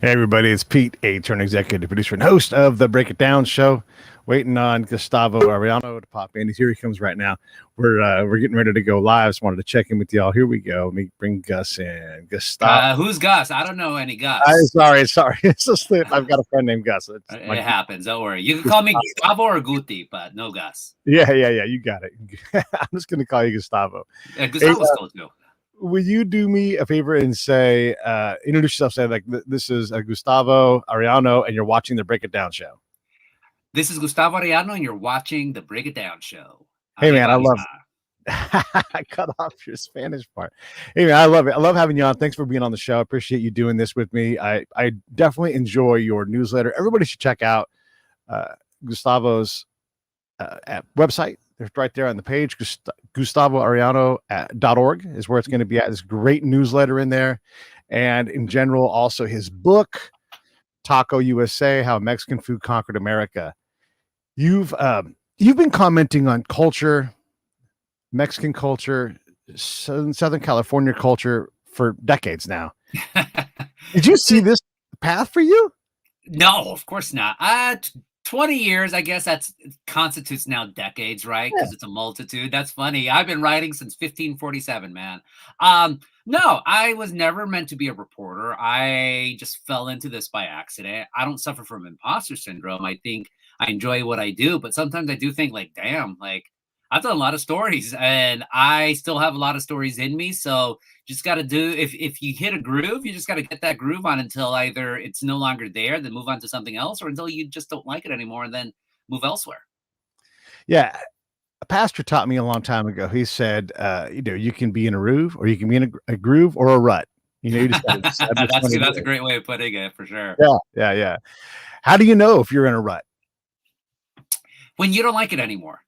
Hey everybody, it's Pete, a turn executive producer and host of the Break It Down show. Waiting on Gustavo Arellano to pop in. Here he comes right now. We're getting ready to go live. Just wanted to check in with y'all. Here we go. Let me bring Gus in. Gustavo. Who's Gus? I don't know any Gus. Sorry. It's a slip. I've got a friend named Gus. It's my It happens. Don't worry. You can call me Gustavo or Guti, but no Gus. yeah. You got it. I'm just gonna call you Gustavo. Hey, Gustavo's cool too. will you do me a favor and say, introduce yourself? Say like this is Gustavo Arellano, and you're watching the Break It Down show. This is Gustavo Arellano, and you're watching the Break It Down show. Hey man, I love. I cut off your Spanish part. Hey man, I love it. I love having you on. Thanks for being on the show. I appreciate you doing this with me. I definitely enjoy your newsletter. Everybody should check out Gustavo's website. It's right there on the page. GustavoArellano.org is where it's going to be at. There's great newsletter in there, and in general, also his book, Taco USA: How Mexican Food Conquered America. You've been commenting on culture, Mexican culture, Southern California culture for decades now. Did you see this path for you? No, of course not. 20 years, I guess that's constitutes now decades, right? Because it's a multitude. That's funny. I've been writing since 1547, man. No, I was never meant to be a reporter. I just fell into this by accident. I don't suffer from imposter syndrome. I think I enjoy what I do, but sometimes I do think like, damn, like I've done a lot of stories and I still have a lot of stories in me. So just got to do, if you hit a groove, you just got to get that groove on until either it's no longer there, then move on to something else, or until you just don't like it anymore and then move elsewhere. Yeah. A pastor taught me a long time ago. He said, you can be in a groove or you can be in a groove or a rut. You just gotta decide which one That's it a is. great way of putting it for sure. Yeah. How do you know if you're in a rut? When you don't like it anymore.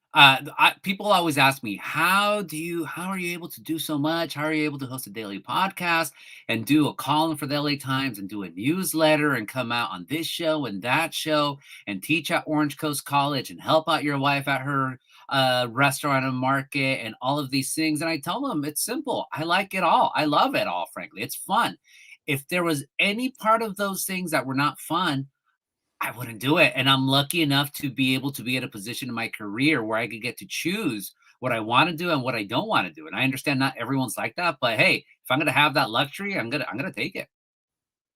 People always ask me, how are you able to do so much? How are you able to host a daily podcast and do a column for the LA Times and do a newsletter and come out on this show and that show and teach at Orange Coast College and help out your wife at her restaurant and market and all of these things? And I tell them it's simple. I like it all. I love it all, frankly. It's fun. If there was any part of those things that were not fun, I wouldn't do it. And I'm lucky enough to be able to be at a position in my career where I could get to choose what I want to do and what I don't want to do. And I understand not everyone's like that, but hey, if I'm going to have that luxury, I'm going to take it.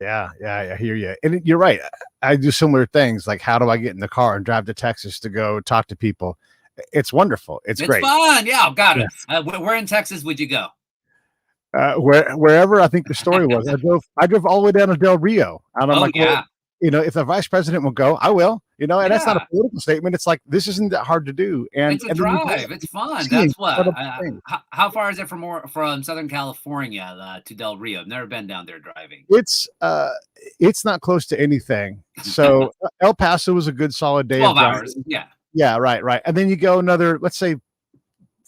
Yeah, I hear you. And you're right. I do similar things. Like, how do I get in the car and drive to Texas to go talk to people? It's wonderful. It's great. Fun. Yeah, got it. Where in Texas would you go? Wherever I think the story was. I drove all the way down to Del Rio. And I'm like, yeah. Well, if the vice president will go, I will. And that's not a political statement. It's like, this isn't that hard to do. And it's a drive. It's fun. That's what. How far is it from Southern California to Del Rio? I've never been down there driving. It's not close to anything. So El Paso was a good solid day. 12 hours. Yeah. Right. And then you go another, let's say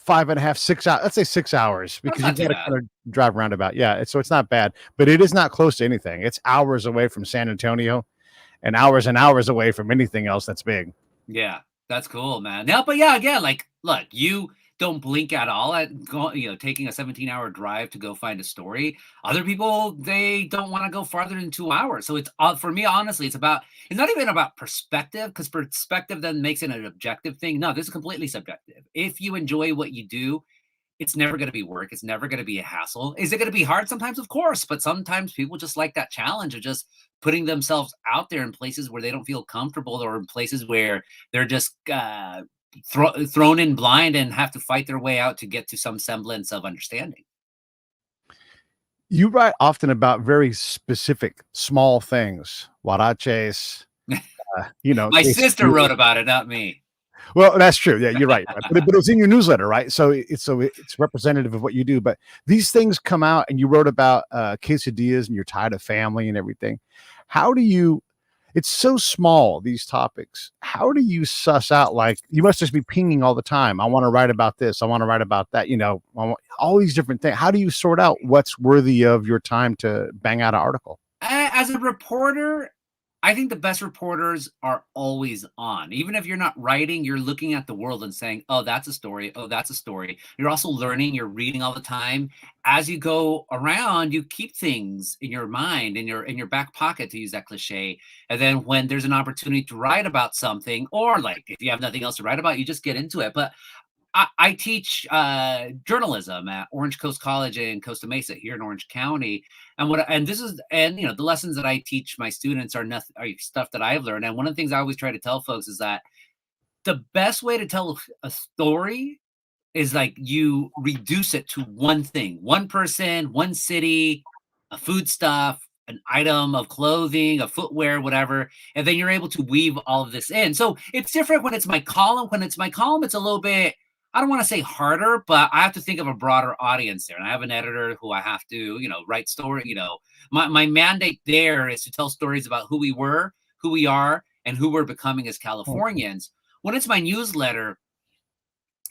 5.5, 6 hours. Let's say 6 hours because you got to kind of drive roundabout. Yeah. So it's not bad, but it is not close to anything. It's hours away from San Antonio. And hours away from anything else that's big. Yeah, that's cool, man. Yeah, but yeah, again, like, look, you don't blink at all at taking a 17-hour drive to go find a story. Other people, they don't want to go farther than 2 hours. So it's for me, honestly, it's not even about perspective, because perspective then makes it an objective thing. No, this is completely subjective. If you enjoy what you do, it's never going to be work. It's never going to be a hassle. Is it going to be hard sometimes? Of course. But sometimes people just like that challenge of just putting themselves out there in places where they don't feel comfortable, or in places where they're just thrown in blind and have to fight their way out to get to some semblance of understanding. You write often about very specific small things. Huaraches. My sister wrote about it, not me. Well, that's true. Yeah, you're right. But it was in your newsletter, right? So it's representative of what you do. But these things come out, and you wrote about quesadillas, and you're tied to family and everything. How do you? It's so small, these topics. How do you suss out? Like, you must just be pinging all the time. I want to write about this. I want to write about that. All these different things. How do you sort out what's worthy of your time to bang out an article? As a reporter, I think the best reporters are always on. Even if you're not writing, you're looking at the world and saying, "Oh, that's a story. Oh, that's a story." You're also learning, you're reading all the time. As you go around, you keep things in your mind, in your back pocket, to use that cliche. And then when there's an opportunity to write about something, or like if you have nothing else to write about, you just get into it. But I teach journalism at Orange Coast College in Costa Mesa here in Orange County, and this is, and the lessons that I teach my students are nothing, are stuff that I've learned. And one of the things I always try to tell folks is that the best way to tell a story is like you reduce it to one thing, one person, one city, a foodstuff, an item of clothing, a footwear, whatever, and then you're able to weave all of this in. So it's different when it's my column. When it's my column, it's a little bit, I don't want to say harder, but I have to think of a broader audience there. And I have an editor who I have to, write story. My mandate there is to tell stories about who we were, who we are, and who we're becoming as Californians. When it's my newsletter,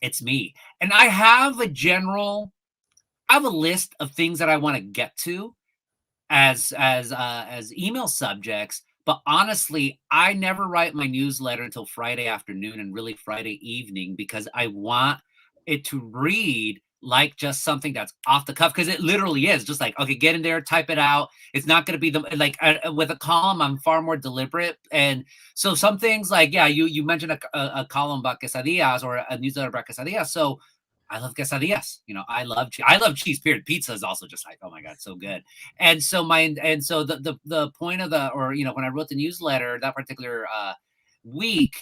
it's me. And I have a list of things that I want to get to as email subjects. But honestly, I never write my newsletter until Friday afternoon and really Friday evening, because I want it to read like just something that's off the cuff, because it literally is just like, okay, get in there, type it out. It's not going to be with a column, I'm far more deliberate. And so some things like, yeah, you mentioned a column about quesadillas, or a newsletter about quesadillas. So I love quesadillas. I love cheese. Period. Pizza is also just like, oh my god, so good. And so the point of when I wrote the newsletter that particular week,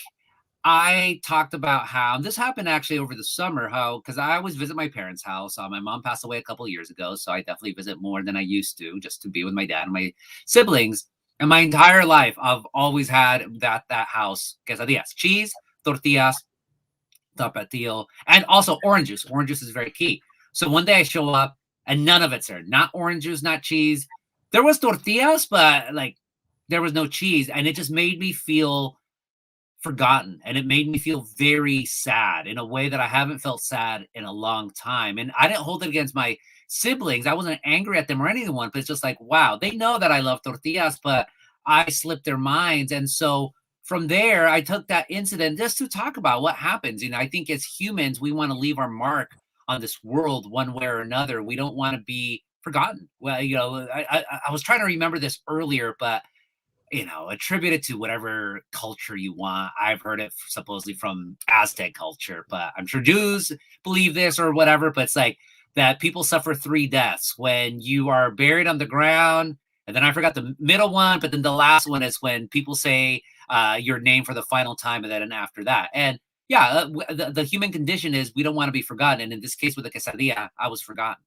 I talked about how, and this happened actually over the summer, how, because I always visit my parents' house. My mom passed away a couple of years ago, so I definitely visit more than I used to, just to be with my dad and my siblings. And my entire life, I've always had that house quesadillas, cheese, tortillas, tapatio, and also orange juice. Orange juice is very key. So one day I show up and none of it's there. Not orange juice, not cheese. There was tortillas, but like there was no cheese, and it just made me feel forgotten, and it made me feel very sad in a way that I haven't felt sad in a long time. And I didn't hold it against my siblings. I wasn't angry at them or anyone, but it's just like, wow, they know that I love tortillas, but I slipped their minds. And so from there, I took that incident just to talk about what happens. I think as humans, we want to leave our mark on this world one way or another. We don't want to be forgotten. Well, I was trying to remember this earlier, but attribute it to whatever culture you want. I've heard it supposedly from Aztec culture, but I'm sure Jews believe this or whatever. But it's like that people suffer 3 deaths when you are buried on the ground. And then I forgot the middle one, but then the last one is when people say your name for the final time, and then after that. And yeah, the human condition is we don't want to be forgotten. And in this case with the quesadilla, I was forgotten.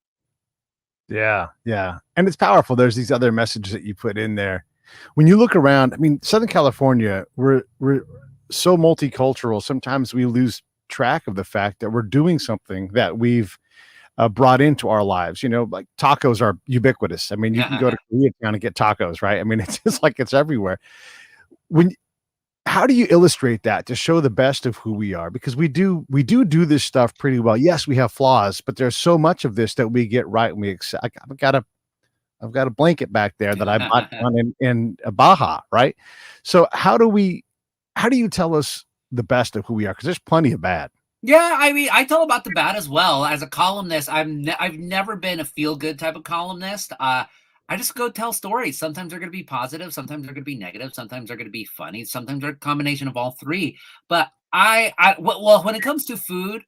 Yeah, yeah. And it's powerful. There's these other messages that you put in there. When you look around, I mean, Southern California, we're so multicultural. Sometimes we lose track of the fact that we're doing something that we've brought into our lives. Like tacos are ubiquitous. I mean, you can go to Koreatown and get tacos, right? I mean, it's just like it's everywhere. How do you illustrate that to show the best of who we are? Because we do this stuff pretty well. Yes, we have flaws, but there's so much of this that we get right, and we accept. I've got a blanket back there that I bought down in Baja, right? So how do you tell us the best of who we are? Because there's plenty of bad. Yeah, I mean, I tell about the bad as well. As a columnist, I've never been a feel good type of columnist. I just go tell stories. Sometimes they're going to be positive, sometimes they're going to be negative, sometimes they're going to be funny, sometimes they're a combination of all three. But well, when it comes to food,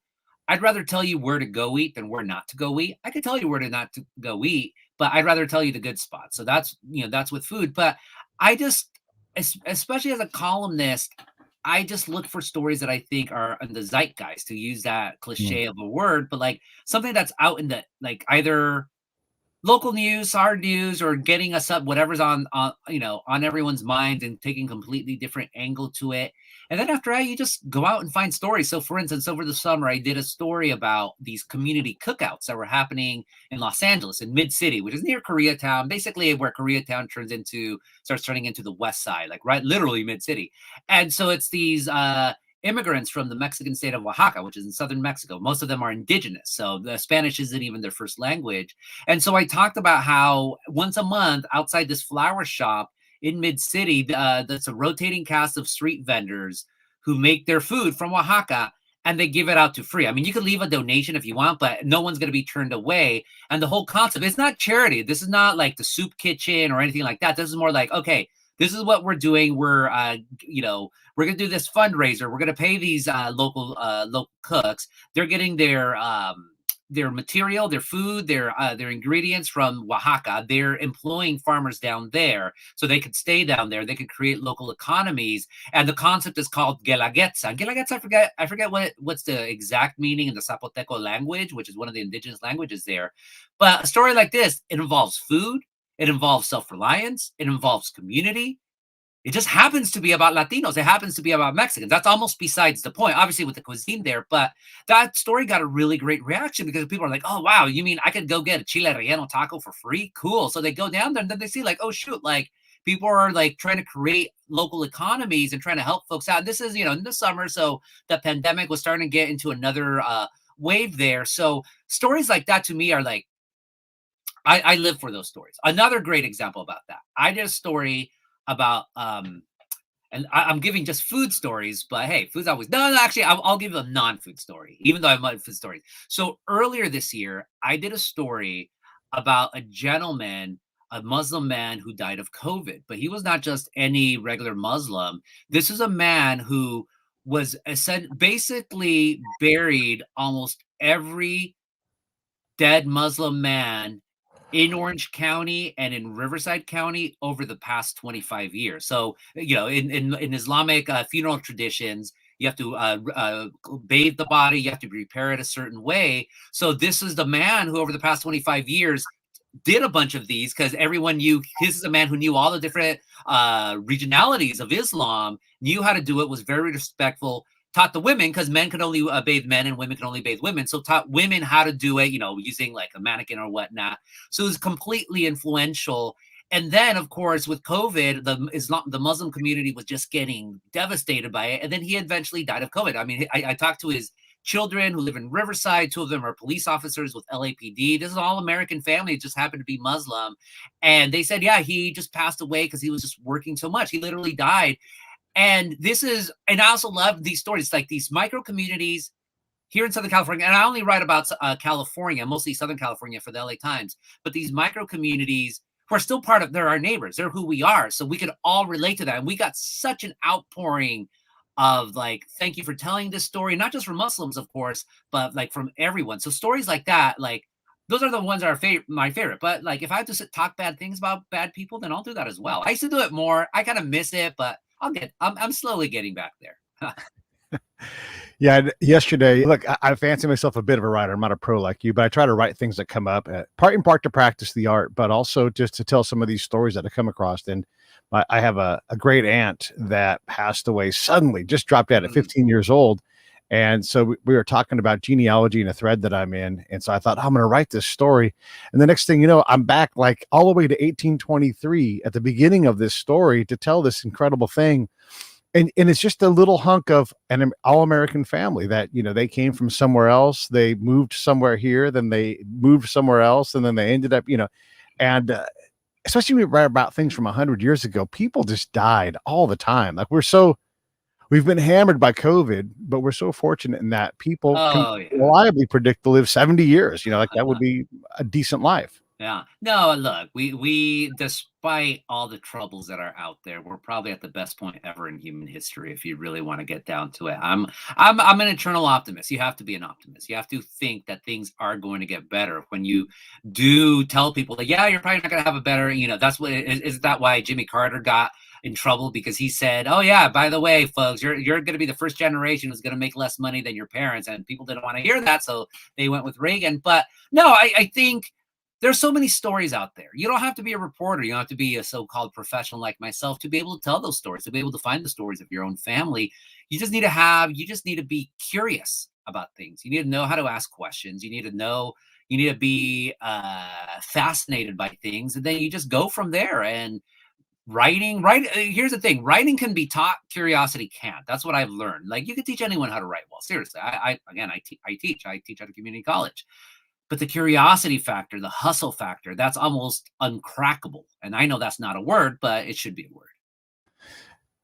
I'd rather tell you where to go eat than where not to go eat. I could tell you where to not to go eat, but I'd rather tell you the good spots. So that's with food. But I just, especially as a columnist, I just look for stories that I think are in the zeitgeist, to use that cliche of a word, but like something that's out in the, like, either local news, hard news, or getting us up, whatever's on everyone's mind, and taking completely different angle to it. And then after that, you just go out and find stories. So for instance, over the summer, I did a story about these community cookouts that were happening in Los Angeles, in Mid City, which is near Koreatown, basically where Koreatown starts turning into the West Side, like right, literally Mid City. And so it's these immigrants from the Mexican state of Oaxaca, which is in southern Mexico. Most of them are indigenous, so the Spanish isn't even their first language. And so I talked about how once a month outside this flower shop in mid city. That's a rotating cast of street vendors who make their food from Oaxaca, and they give it out to free. I mean, you can leave a donation if you want, but no one's going to be turned away. And the whole concept, it's not charity. This is not like the soup kitchen or anything like that. This is more like, okay, this is what we're doing. We're going to do this fundraiser. We're going to pay these local cooks. They're getting their material, their food, their ingredients from Oaxaca. They're employing farmers down there so they could stay down there. They could create local economies. And the concept is called Guelaguetza. Guelaguetza, I forget what's the exact meaning in the Zapoteco language, which is one of the indigenous languages there. But a story like this, it involves food, it involves self-reliance, it involves community. It just happens to be about Latinos. It happens to be about Mexicans. That's almost besides the point, obviously, with the cuisine there. But that story got a really great reaction because people are like, oh, wow, you mean I could go get a chile relleno taco for free? Cool. So they go down there and then they see like, oh, shoot, like people are like trying to create local economies and trying to help folks out. And this is, in the summer. So the pandemic was starting to get into another wave there. So stories like that to me are like, I live for those stories. Another great example about that. I did a story about and I'm giving just food stories, but hey, food's always no. Actually, I'll give a non-food story, even though I love food stories. So earlier this year, I did a story about a gentleman, a Muslim man who died of COVID, but he was not just any regular Muslim. This is a man who was basically buried almost every dead Muslim man in Orange County and in Riverside County over the past 25 years. So, in Islamic funeral traditions, you have to bathe the body, you have to prepare it a certain way. So this is the man who over the past 25 years did a bunch of these because everyone knew this is a man who knew all the different regionalities of Islam, knew how to do it, was very respectful, taught the women, because men could only bathe men and women could only bathe women. So taught women how to do it, using like a mannequin or whatnot. So it was completely influential. And then, of course, with COVID, the Muslim community was just getting devastated by it. And then he eventually died of COVID. I mean, I talked to his children who live in Riverside. 2 of them are police officers with LAPD. This is an all-American family. It just happened to be Muslim. And they said, yeah, he just passed away because he was just working so much. He literally died. And I also love these stories, like these micro communities here in Southern California. And I only write about California, mostly Southern California for the LA Times, but these micro communities who are still they're our neighbors. They're who we are. So we could all relate to that. And we got such an outpouring of like, thank you for telling this story, not just from Muslims, of course, but like from everyone. So stories like that, like those are the ones that are my favorite. But like, if I have to talk bad things about bad people, then I'll do that as well. I used to do it more. I kind of miss it, but I'm slowly getting back there. Yeah, yesterday, look, I fancy myself a bit of a writer. I'm not a pro like you, but I try to write things that come up, part in part to practice the art, but also just to tell some of these stories that I come across. And I have a great aunt that passed away suddenly, just dropped out at 15 years old. And so we were talking about genealogy in a thread that I'm in. And so I thought, I'm going to write this story. And the next thing you know, I'm back like all the way to 1823 at the beginning of this story to tell this incredible thing. And it's just a little hunk of an all-American family that, they came from somewhere else. They moved somewhere here, then they moved somewhere else. And then they ended up, and especially when we write about things from 100 years ago, people just died all the time. Like we've been hammered by COVID, but we're so fortunate in that people can reliably predict to live 70 years, like that would be a decent life. Yeah. No, look, we despite all the troubles that are out there, we're probably at the best point ever in human history if you really want to get down to it. I'm an eternal optimist. You have to be an optimist. You have to think that things are going to get better. When you do tell people that, yeah, you're probably not going to have a better, that's what is that why Jimmy Carter got in trouble, because he said, oh yeah, by the way, folks, you're going to be the first generation who's going to make less money than your parents, and people didn't want to hear that, so they went with Reagan. But no, I think there's so many stories out there. You don't have to be a reporter. You don't have to be a so-called professional like myself to be able to tell those stories, to be able to find the stories of your own family. You just need to be curious about things. You need to know how to ask questions. You need to be fascinated by things. And then you just go from there. And here's the thing. Writing can be taught. Curiosity can't. That's what I've learned. Like, you can teach anyone how to write well. Seriously. I teach at a community college. But the curiosity factor, the hustle factor, that's almost uncrackable. And I know that's not a word, but it should be a word.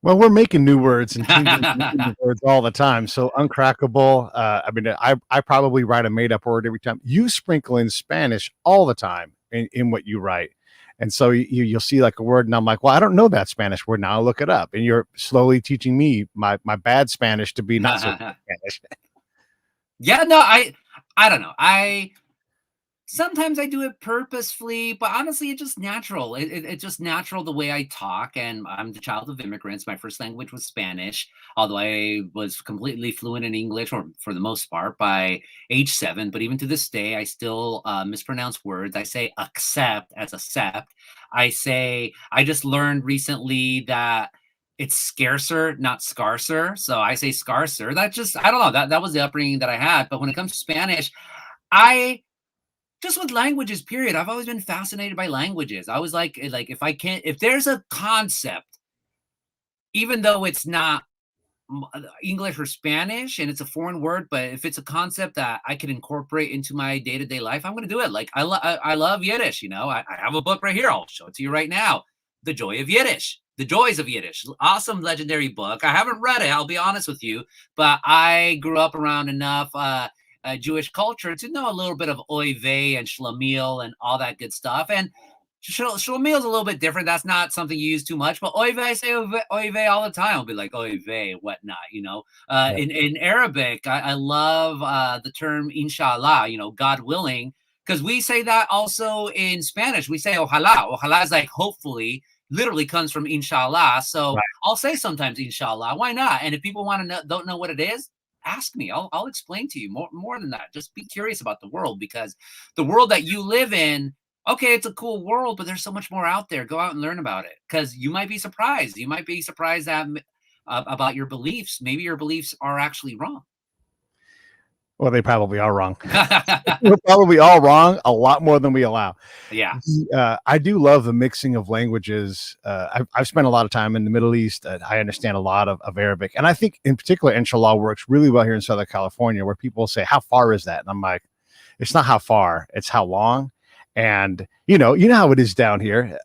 Well, we're making new words and changing new words all the time. So uncrackable. I mean, I probably write a made up word every time. You sprinkle in Spanish all the time in what you write. And so you'll see like a word, and I'm like, well, I don't know that Spanish word. Now I'll look it up. And you're slowly teaching me my bad Spanish to be not so Spanish. Yeah, no, I don't know. Sometimes I do it purposefully, but honestly, it's just natural. It's just natural the way I talk. And I'm the child of immigrants. My first language was Spanish, although I was completely fluent in English, or for the most part, by age 7. But even to this day, I still mispronounce words. I say accept as accept. I just learned recently that it's scarcer, not scarcer. So I say scarcer. I don't know. That was the upbringing that I had. But when it comes to Spanish, I just with languages, period. I've always been fascinated by languages. I was like if there's a concept, even though it's not English or Spanish and it's a foreign word, but if it's a concept that I can incorporate into my day to day life, I'm going to do it. Like I love Yiddish. I have a book right here. I'll show it to you right now. The Joy of Yiddish. The Joys of Yiddish. Awesome, legendary book. I haven't read it. I'll be honest with you, but I grew up around enough Jewish culture to know a little bit of oy vey and shlemiel and all that good stuff. And shlemiel is a little bit different. That's not something you use too much, but oy vey, I say oy vey all the time. I'll be like oy vey, whatnot, Yeah. In Arabic, I love the term inshallah, God willing, because we say that also in Spanish. We say ojalá. Ojalá is like hopefully, literally comes from inshallah. So Right. I'll say sometimes inshallah. Why not? And if people want to know, don't know what it is, ask me. I'll explain to you more than that. Just be curious about the world, because the world that you live in, okay, it's a cool world, but there's so much more out there. Go out and learn about it, because you might be surprised. You might be surprised that about your beliefs. Maybe your beliefs are actually wrong. Well, they probably are wrong. We're probably all wrong a lot more than we allow. Yeah. I do love the mixing of languages. I've spent a lot of time in the Middle East. I understand a lot of Arabic, and I think in particular, inshallah works really well here in Southern California, where people say, "How far is that?" And I'm like, "It's not how far; it's how long." And you know how it is down here.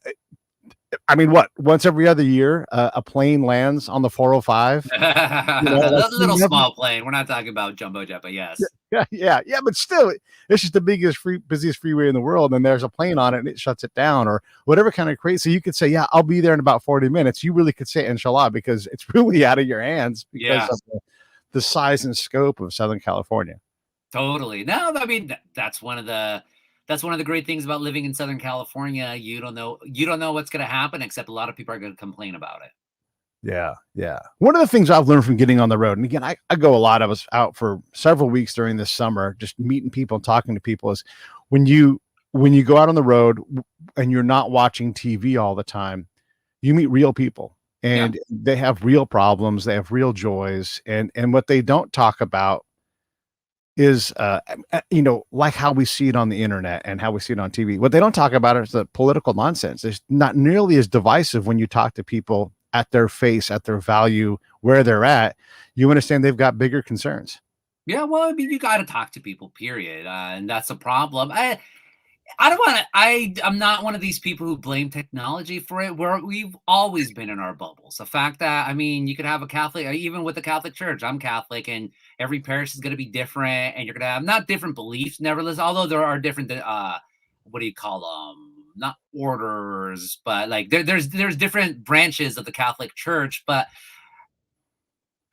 I mean, what? Once every other year, a plane lands on the 405. Like Little small plane. We're not talking about jumbo jet, but yes. yeah. But still, it's just the busiest freeway in the world, and there's a plane on it, and it shuts it down, or whatever kind of crazy. So you could say, "Yeah, I'll be there in about 40 minutes." You really could say, "Inshallah," because it's really out of your hands because of the size and scope of Southern California. Totally. No, I mean that's one of the great things about living in Southern California. You don't know what's going to happen, except a lot of people are going to complain about it. Yeah. One of the things I've learned from getting on the road, and again, I go a lot. I was out for several weeks during this summer, just meeting people and talking to people. Is when you go out on the road and you're not watching TV all the time, you meet real people, Yeah. and they have real problems, they have real joys, and what they don't talk about is like how we see it on the internet and how we see it on TV. What they don't talk about is the political nonsense. It's not nearly as divisive when you talk to people at their face, at their value, where they're at. You understand they've got bigger concerns. Yeah, well, I mean, you got to talk to people, period, and that's a problem. I don't want to. I'm not one of these people who blame technology for it. We've always been in our bubbles. The fact that, I mean, you could have a Catholic, even with the Catholic Church. I'm Catholic, and every parish is going to be different, and you're going to have not different beliefs, nevertheless. Although there are different, what do you call them? Not orders, but like there's different branches of the Catholic Church, but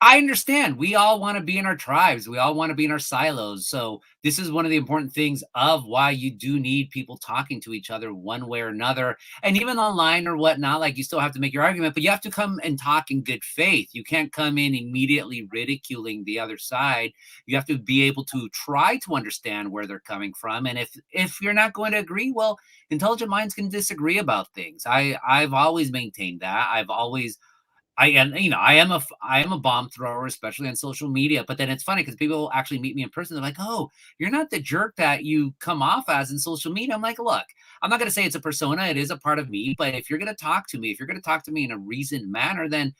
I understand. We all want to be in our tribes. We all want to be in our silos. So this is one of the important things of why you do need people talking to each other one way or another. And even online or whatnot, like you still have to make your argument, but you have to come and talk in good faith. You can't come in immediately ridiculing the other side. You have to be able to try to understand where they're coming from. And if you're not going to agree, well, intelligent minds can disagree about things. I've always maintained that. I am a bomb thrower, especially on social media. But then it's funny because people actually meet me in person. They're like, "Oh, you're not the jerk that you come off as in social media." I'm like, "Look, I'm not going to say it's a persona. It is a part of me. But if you're going to talk to me, if you're going to talk to me in a reasoned manner, then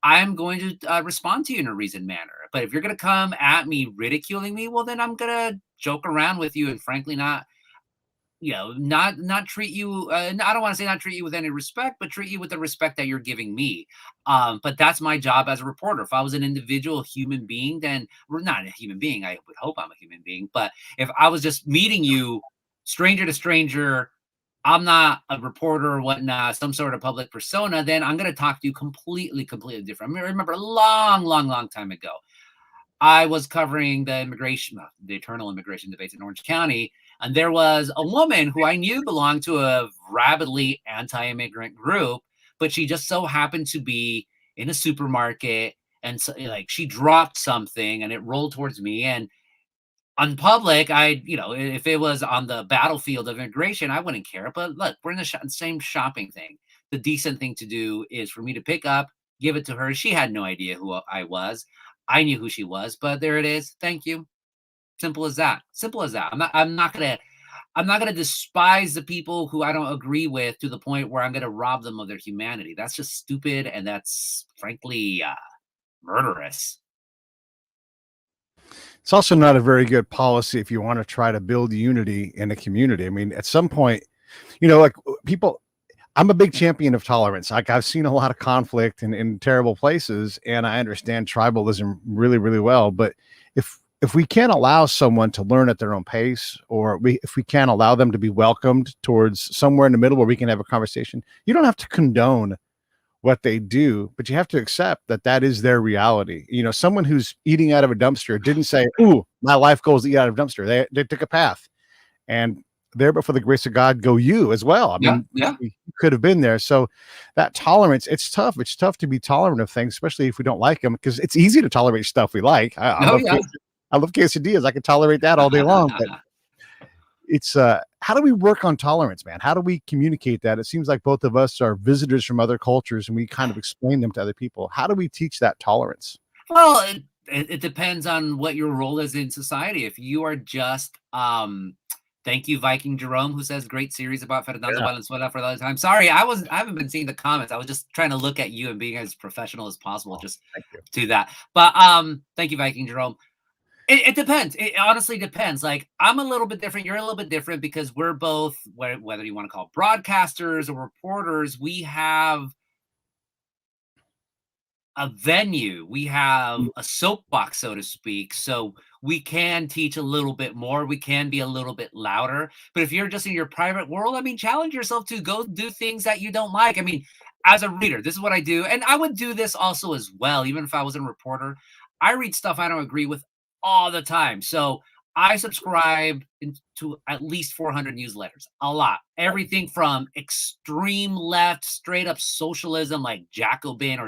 I'm going to respond to you in a reasoned manner. But if you're going to come at me ridiculing me, well, then I'm going to joke around with you and frankly not, not treat you. I don't want to say not treat you with any respect, but treat you with the respect that you're giving me. But that's my job as a reporter. If I was an individual human being, then we're not a human being. I would hope I'm a human being. But if I was just meeting you stranger to stranger, I'm not a reporter or whatnot, some sort of public persona, then I'm going to talk to you completely different. I remember a long time ago, I was covering the eternal immigration debates in Orange County. And there was a woman who I knew belonged to a rabidly anti-immigrant group, but she just so happened to be in a supermarket. And so, like, she dropped something and it rolled towards me. And on public, if it was on the battlefield of immigration, I wouldn't care. But look, we're in the same shopping thing. The decent thing to do is for me to pick up, give it to her. She had no idea who I was. I knew who she was, but there it is. Thank you. Simple as that. Simple as that. I'm not gonna despise the people who I don't agree with to the point where I'm gonna rob them of their humanity. That's just stupid, and that's frankly murderous. It's also not a very good policy if you want to try to build unity in a community. I mean, at some point, like people, I'm a big champion of tolerance. Like, I've seen a lot of conflict in terrible places, and I understand tribalism really, really well. But if we can't allow someone to learn at their own pace, or if we can't allow them to be welcomed towards somewhere in the middle where we can have a conversation, you don't have to condone what they do, but you have to accept that that is their reality. Someone who's eating out of a dumpster didn't say, "Ooh, my life goes to eat out of a dumpster." They took a path, and there, but for the grace of God, go you as well. I mean, yeah. you could have been there. So that tolerance, it's tough. It's tough to be tolerant of things, especially if we don't like them, because it's easy to tolerate stuff we like. I love quesadillas. I can tolerate that all day long, but it's how do we work on tolerance, man? How do we communicate that? It seems like both of us are visitors from other cultures and we kind of explain them to other people. How do we teach that tolerance? Well, it depends on what your role is in society. If you are just thank you, Viking Jerome, who says great series about Fernando Valenzuela for the time. Sorry, I haven't been seeing the comments. I was just trying to look at you and being as professional as possible. Just do that. But thank you, Viking Jerome. It depends. It honestly depends. Like, I'm a little bit different. You're a little bit different because we're both, whether you want to call it broadcasters or reporters, we have a venue, we have a soapbox, so to speak. So we can teach a little bit more. We can be a little bit louder. But if you're just in your private world, I mean, challenge yourself to go do things that you don't like. I mean, as a reader, this is what I do. And I would do this also as well, even if I wasn't a reporter. I read stuff I don't agree with all the time. So I subscribe to at least 400 newsletters, a lot. Everything from extreme left, straight up socialism, like Jacobin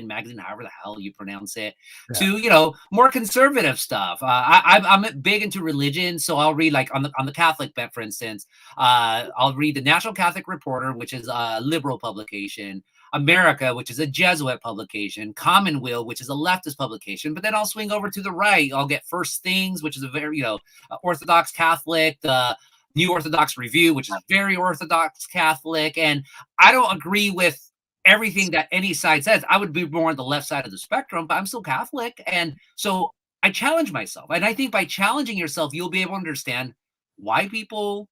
magazine, however the hell you pronounce it, to more conservative stuff. I'm big into religion, so I'll read, like, on the Catholic bent, for instance. I'll read the National Catholic Reporter, which is a liberal publication. America, which is a Jesuit publication, Commonweal, which is a leftist publication, but then I'll swing over to the right. I'll get First Things, which is a very, Orthodox Catholic, the New Orthodox Review, which is very Orthodox Catholic. And I don't agree with everything that any side says. I would be more on the left side of the spectrum, but I'm still Catholic. And so I challenge myself. And I think by challenging yourself, you'll be able to understand why people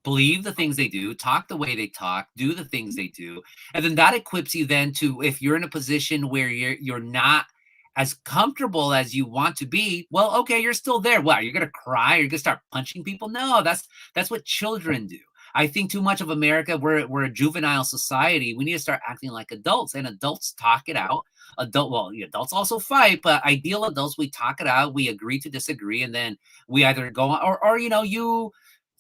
believe the things they do, talk the way they talk, do the things they do. And then that equips you then to, if you're in a position where you're not as comfortable as you want to be, well, okay, you're still there. What, you're gonna cry? You're gonna start punching people? No, that's what children do. I think too much of America, we're a juvenile society. We need to start acting like adults, and adults talk it out. Adults also fight, but ideal adults, we talk it out. We agree to disagree, and then we either go on, or you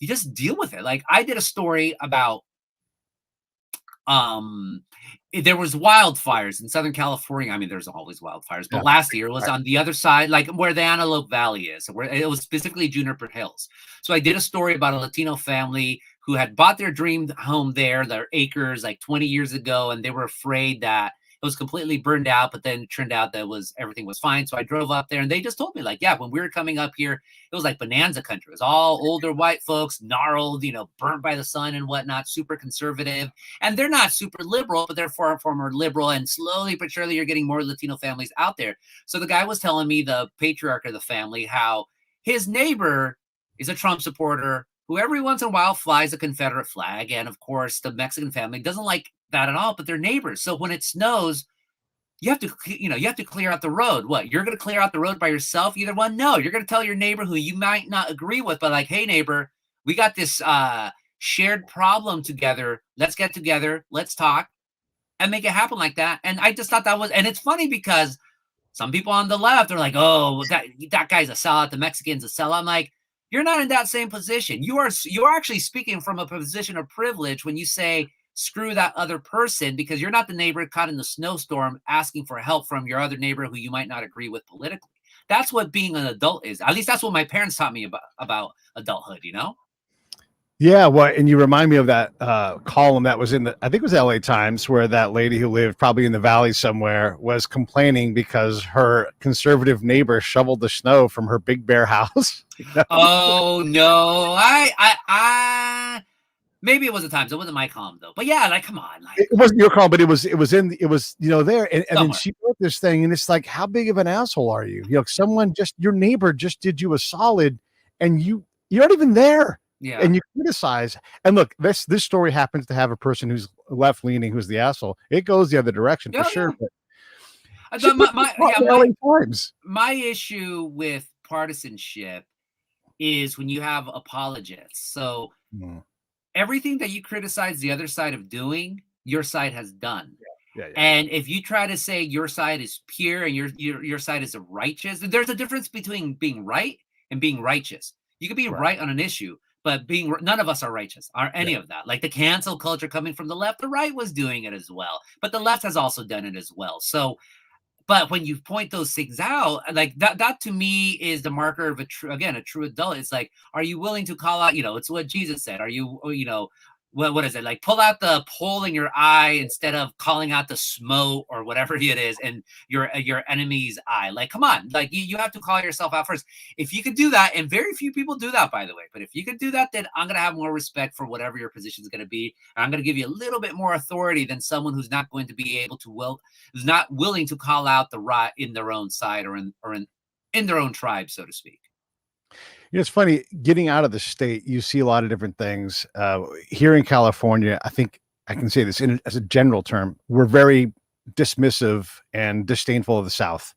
just deal with it. Like, I did a story about there was wildfires in Southern California. I mean, there's always wildfires, but last year it was on the other side, like where the Antelope Valley is, where it was specifically Juniper Hills. So I did a story about a Latino family who had bought their dream home there, their acres, like 20 years ago, and they were afraid that It was completely burned out, but then it turned out that everything was fine. So I drove up there and they just told me like, yeah, when we were coming up here, it was like bonanza country. It was all older white folks, gnarled, burnt by the sun and whatnot, super conservative. And they're not super liberal, but they're far more liberal. And slowly but surely, you're getting more Latino families out there. So the guy was telling me, the patriarch of the family, how his neighbor is a Trump supporter who every once in a while flies a Confederate flag. And of course, the Mexican family doesn't like that at all, but they're neighbors. So when it snows, you have to clear out the road. What, you're going to clear out the road by yourself? Either one? No, you're going to tell your neighbor who you might not agree with, but like, hey neighbor, we got this shared problem together. Let's get together. Let's talk and make it happen like that. And I just thought that was, and it's funny because some people on the left are like, oh, that guy's a sellout. The Mexican's a sellout. I'm like, you're not in that same position. You are actually speaking from a position of privilege when you say, screw that other person, because you're not the neighbor caught in the snowstorm asking for help from your other neighbor who you might not agree with politically. That's what being an adult is. At least that's what my parents taught me about adulthood, Yeah, well, and you remind me of that column that was in I think it was LA Times, where that lady who lived probably in the valley somewhere was complaining because her conservative neighbor shoveled the snow from her Big Bear house. Oh no, I maybe it was the Times. It wasn't my column though. But yeah, like, come on, like, it wasn't your column, but it was there, and then she wrote this thing, and it's like, how big of an asshole are you? Your neighbor just did you a solid, and you're not even there. Yeah. And you criticize. And look, this story happens to have a person who's left leaning, who's the asshole. It goes the other direction for sure. But my issue with partisanship is when you have apologists. So everything that you criticize the other side of doing, your side has done. Yeah. And if you try to say your side is pure and your side is righteous, there's a difference between being right and being righteous. You could be right on an issue, but none of us are righteous, are any of that. Like the cancel culture coming from the left, the right was doing it as well, but the left has also done it as well. So, but when you point those things out, like that to me is the marker of a true adult. It's like, are you willing to call out, it's what Jesus said. Are you, what is it? Like, pull out the pole in your eye instead of calling out the smoke or whatever it is in your enemy's eye. Like, come on, like you have to call yourself out first. If you could do that, and very few people do that, by the way, but if you could do that, then I'm going to have more respect for whatever your position is going to be. And I'm going to give you a little bit more authority than someone who's not going to be able to, who's not willing to call out the right in their own side or in their own tribe, so to speak. It's funny, getting out of the state, you see a lot of different things. Here in California, I think I can say this as a general term, we're very dismissive and disdainful of the South.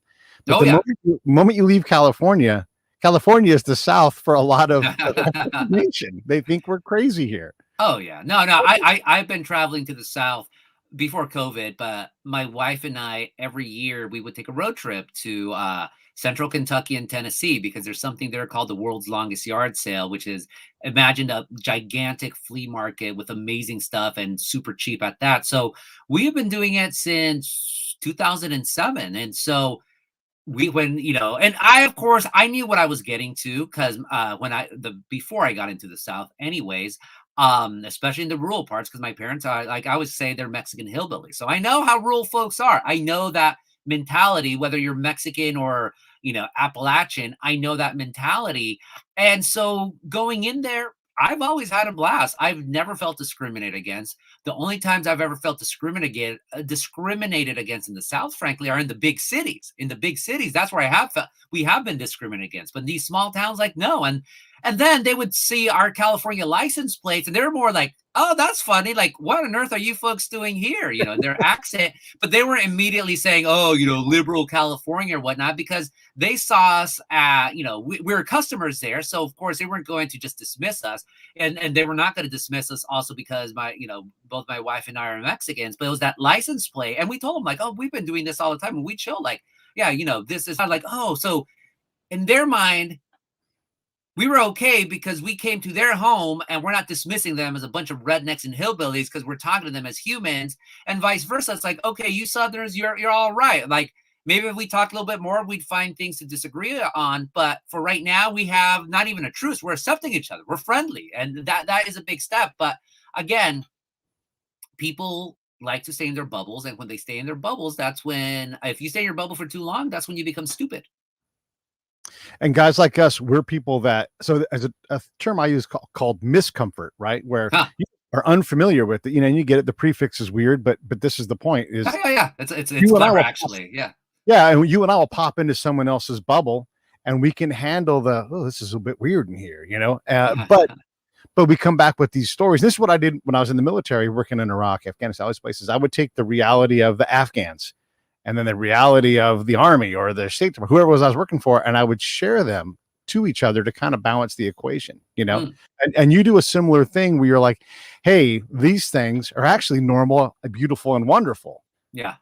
But the moment you leave California is the South for a lot of the nation. They think we're crazy here. Oh yeah. No. I've been traveling to the South before COVID, but my wife and I, every year we would take a road trip to Central Kentucky and Tennessee, because there's something there called the world's longest yard sale, which is, imagine a gigantic flea market with amazing stuff and super cheap at that. So we have been doing it since 2007. And so and of course I knew what I was getting to, because before I got into the South anyways, especially in the rural parts, because my parents are, like, I always say, they're Mexican hillbillies. So I know how rural folks are. I know that mentality, whether you're Mexican or, Appalachian, I know that mentality. And so going in there, I've always had a blast. I've never felt discriminated against. The only times I've ever felt discriminated against in the South, frankly, are in the big cities. In the big cities, that's where we have been discriminated against. But in these small towns, like, no. And then they would see our California license plates, and they were more like, oh, that's funny. Like, what on earth are you folks doing here? Their accent. But they weren't immediately saying, oh, liberal California or whatnot, because they saw us at, we were customers there. So, of course, they weren't going to just dismiss us. And they were not going to dismiss us also because both my wife and I are Mexicans. But it was that license plate. And we told them, like, oh, we've been doing this all the time. And we chill, like, yeah, this is not like, oh, so in their mind, we were okay because we came to their home and we're not dismissing them as a bunch of rednecks and hillbillies because we're talking to them as humans, and vice versa. It's like, okay, you Southerners, you're all right. Like, maybe if we talk a little bit more, we'd find things to disagree on. But for right now, we have not even a truce. We're accepting each other. We're friendly. And that is a big step. But again, people like to stay in their bubbles, and when they stay in their bubbles, that's when, if you stay in your bubble for too long, that's when you become stupid. And guys like us, we're people that, so as a term I use called miscomfort, right? Where Huh. you are unfamiliar with it, and you get it. The prefix is weird, but this is the point: is Yeah. It's you and I clever, will, actually. Yeah. yeah, and you and I will pop into someone else's bubble, and we can handle this is a bit weird in here, but we come back with these stories. This is what I did when I was in the military, working in Iraq, Afghanistan, all these places. I would take the reality of the Afghans and then the reality of the army or the state department, whoever it was I was working for, and I would share them to each other to kind of balance the equation, Mm, and you do a similar thing where you're like, hey, these things are actually normal, beautiful, and wonderful. yeah.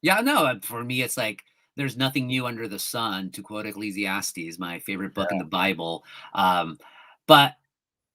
Yeah, no, for me, it's like there's nothing new under the sun, to quote Ecclesiastes, my favorite book in the Bible. But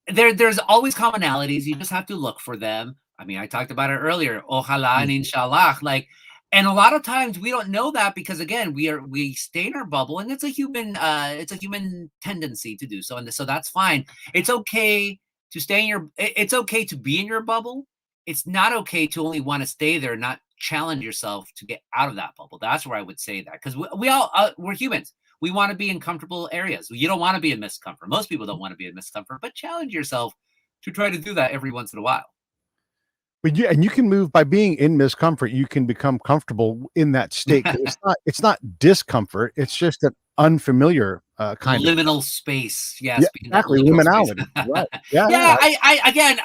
there's always commonalities. You just have to look for them. I mean, I talked about it earlier. Ojalá and inshallah. Like, and a lot of times we don't know that because again, we stay in our bubble, and it's a human tendency to do so. And so that's fine. It's okay to stay in your it's okay to be in your bubble. It's not okay to only want to stay there, not challenge yourself to get out of that bubble. That's where I would say that, because we all we're humans. We want to be in comfortable areas. You don't want to be in miscomfort. Most people don't want to be in miscomfort, but challenge yourself to try to do that every once in a while. But you can move by being in miscomfort. You can become comfortable in that state. It's not discomfort. It's just an unfamiliar kind of. Liminal space. Yeah, Yes, being that exactly. liminal space. Liminality. Right. Yeah. Yeah, I again,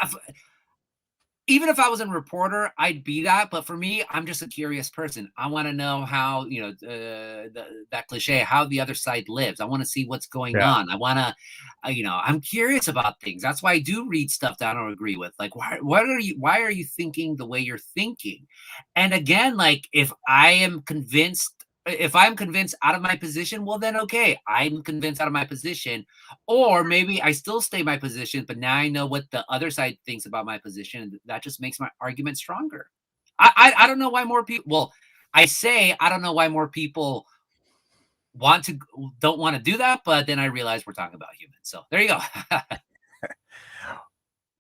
even if I was a reporter, I'd be that. But for me, I'm just a curious person. I want to know how, that cliche, how the other side lives. I want to see what's going Yeah. on. I want to, I'm curious about things. That's why I do read stuff that I don't agree with. Like, why are you thinking the way you're thinking? And again, like, if I'm convinced out of my position, well, then okay, I'm convinced out of my position. Or maybe I still stay in my position, but now I know what the other side thinks about my position. And that just makes my argument stronger. I don't know why more people. Well, I don't know why more people don't want to do that, but then I realize we're talking about humans. So there you go.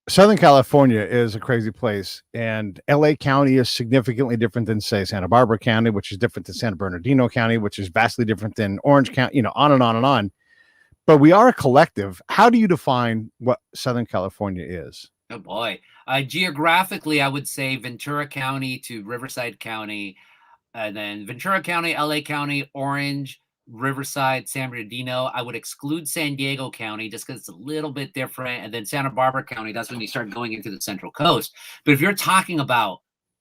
Southern California is a crazy place, and LA County is significantly different than, say, Santa Barbara County, which is different than San Bernardino County, which is vastly different than Orange County, on and on and on. But we are a collective. How do you define what Southern California is? Oh boy. Geographically, I would say Ventura County to Riverside County, and then Ventura County, LA County, Orange, Riverside, San Bernardino. I would exclude San Diego County just because it's a little bit different. And then Santa Barbara County, that's when you start going into the Central Coast. But if you're talking about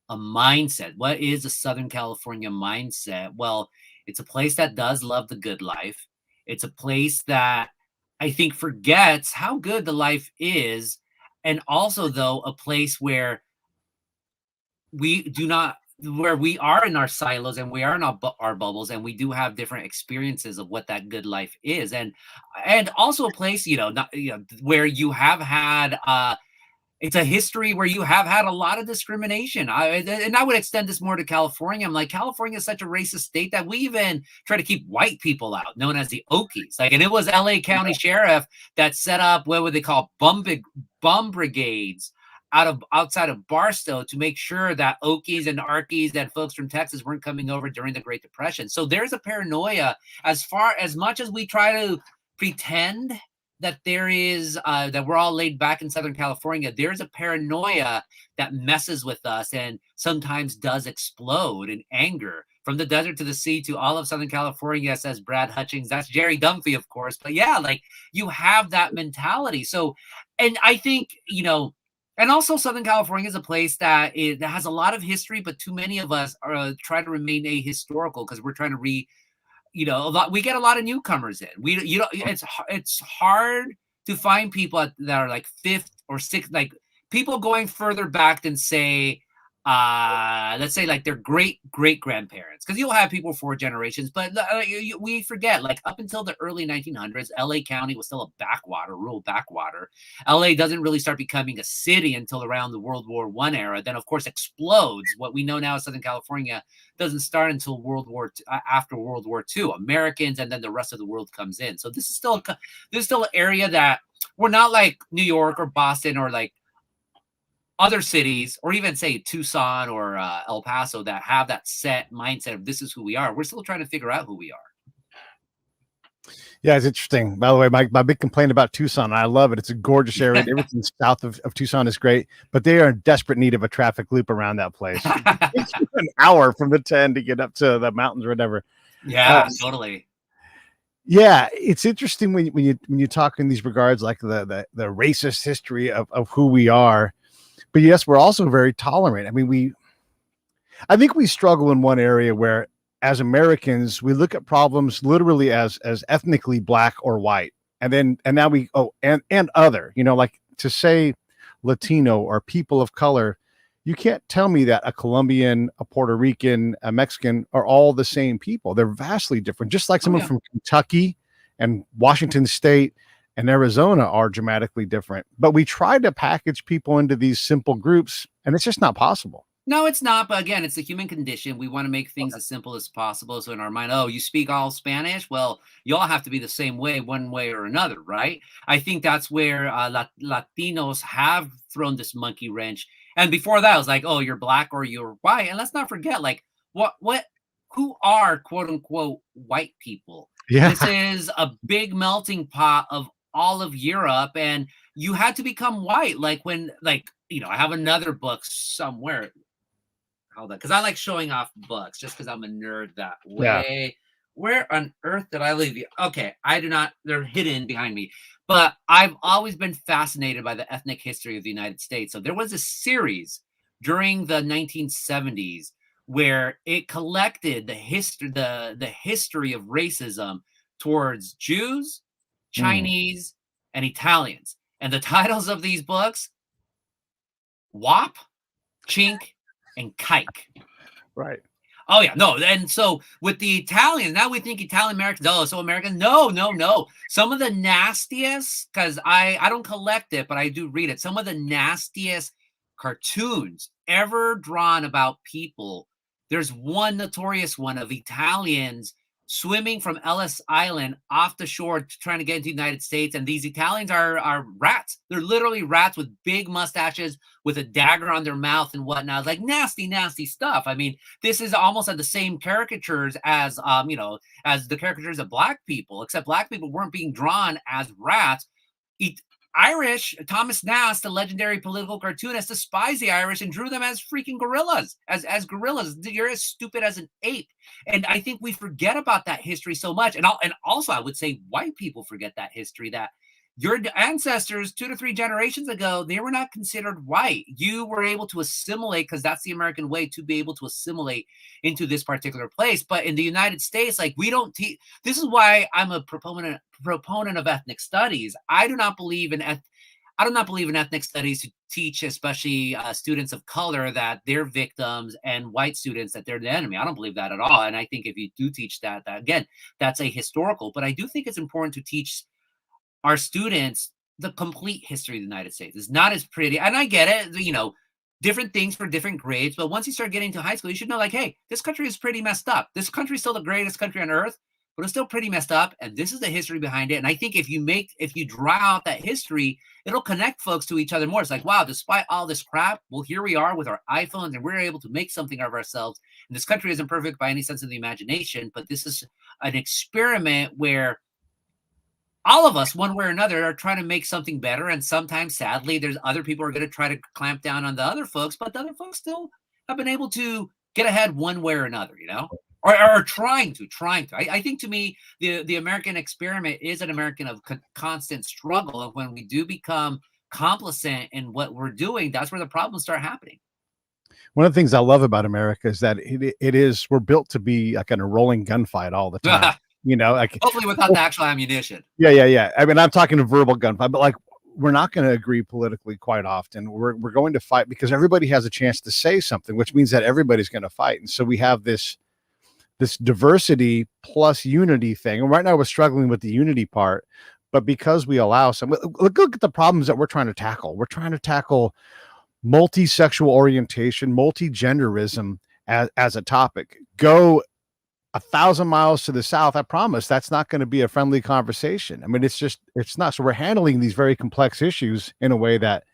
a mindset, what is a Southern California mindset? Well, it's a place that does love the good life. It's a place that I think forgets how good the life is. And also, though, a place where we are in our silos and we are in our bubbles, and we do have different experiences of what that good life is, and also a place, where you have had it's a history where you have had a lot of discrimination. And I would extend this more to California. I'm like, California is such a racist state that we even try to keep white people out, known as the Okies. Like, and it was LA County Sheriff that set up what would they call bum brigades outside of Barstow to make sure that Okies and Arkies and folks from Texas weren't coming over during the Great Depression. So there's a paranoia, as much as we try to pretend that there is that we're all laid back in Southern California. There's a paranoia that messes with us and sometimes does explode in anger. From the desert to the sea to all of Southern California, says Brad Hutchings. That's Jerry Dunphy, of course. But yeah, like, you have that mentality. So, and I think, and also Southern California is a place that has a lot of history, but too many of us try to remain ahistorical because we're trying to we get a lot of newcomers in. It's hard to find people that are like fifth or sixth, like people going further back than, say, let's say like their great grandparents, because you'll have people 4 generations, but we forget, like, up until the early 1900s, LA County was still a rural backwater. LA doesn't really start becoming a city until around the World War I era, then of course explodes. What we know now as Southern California doesn't start until after World War II. Americans and then the rest of the world comes in. So this is still an area that we're not like New York or Boston or like other cities, or even say Tucson or El Paso, that have that set mindset of this is who we are. We're still trying to figure out who we are. Yeah, it's interesting. By the way, my big complaint about Tucson, I love it. It's a gorgeous area. Everything south of Tucson is great, but they are in desperate need of a traffic loop around that place. It takes you an hour from the 10 to get up to the mountains or whatever. Yeah, totally. Yeah, it's interesting when you talk in these regards, like the racist history of who we are. But yes, we're also very tolerant. I mean, I think we struggle in one area where, as Americans, we look at problems literally as ethnically black or white, and now we and other, like to say Latino or people of color. You can't tell me that a Colombian, a Puerto Rican, a Mexican are all the same people. They're vastly different, just like someone from Kentucky and Washington State and Arizona are dramatically different. But we try to package people into these simple groups, and it's just not possible. No, it's not. But again, it's the human condition. We want to make things as simple as possible. So in our mind, oh, you speak all Spanish? Well, you all have to be the same way, one way or another, right? I think that's where Latinos have thrown this monkey wrench. And before that, I was like, oh, you're black or you're white. And let's not forget, like, who are quote unquote white people? Yeah. This is a big melting pot of all of Europe. And you had to become white. Like when, I have another book somewhere. Hold on, because I like showing off books just because I'm a nerd that way. Yeah. Where on earth did I leave you? Okay, I do not. They're hidden behind me. But I've always been fascinated by the ethnic history of the United States. So there was a series during the 1970s where it collected the history of racism towards Jews, Chinese, and Italians. And the titles of these books: WAP, Chink, and Kike. Right. Oh yeah, no. And so with the Italians, now we think Italian Americans, oh, so American. No. Some of the nastiest, because I don't collect it, but I do read it. Some of the nastiest cartoons ever drawn about people. There's one notorious one of Italians swimming from Ellis Island off the shore trying to get into the United States. And these Italians are rats. They're literally rats with big mustaches, with a dagger on their mouth and whatnot. It's like nasty, nasty stuff. I mean, this is almost at the same caricatures as, as the caricatures of black people, except black people weren't being drawn as rats. Irish, Thomas Nast, the legendary political cartoonist, despised the Irish and drew them as freaking gorillas, as gorillas. You're as stupid as an ape. And I think we forget about that history so much. And also I would say white people forget that history, that your ancestors 2 to 3 generations ago, they were not considered white. You were able to assimilate, because that's the American way, to be able to assimilate into this particular place. But in the United States, like, we don't teach. This is why I'm a proponent of ethnic studies. I do not believe in ethnic studies to teach, especially students of color, that they're victims, and white students that they're the enemy. I don't believe that at all. And I think if you do teach that again, that's a historical. But I do think it's important to teach our students the complete history of the United States. It's not as pretty. And I get it, different things for different grades. But once you start getting to high school, you should know, like, hey, this country is pretty messed up. This country is still the greatest country on earth, but it's still pretty messed up. And this is the history behind it. And I think if you draw out that history, it'll connect folks to each other more. It's like, wow, despite all this crap, well, here we are with our iPhones, and we're able to make something of ourselves. And this country isn't perfect by any sense of the imagination, but this is an experiment where all of us, one way or another, are trying to make something better. And sometimes, sadly, there's other people who are going to try to clamp down on the other folks, but the other folks still have been able to get ahead one way or another, or trying to. I think, to me, the American experiment is an American of constant struggle. And when we do become complacent in what we're doing, that's where the problems start happening. One of the things I love about America is that we're built to be like in a rolling gunfight all the time. Hopefully without the actual ammunition. Yeah. I mean, I'm talking a verbal gunfight, but like, we're not going to agree politically quite often. We're going to fight because everybody has a chance to say something, which means that everybody's going to fight. And so we have this diversity plus unity thing. And right now we're struggling with the unity part, but because we allow look at the problems that we're trying to tackle. We're trying to tackle multi-sexual orientation, multi-genderism as a topic. Go 1,000 miles to the south, I promise that's not going to be a friendly conversation. I mean, it's not. So we're handling these very complex issues in a way that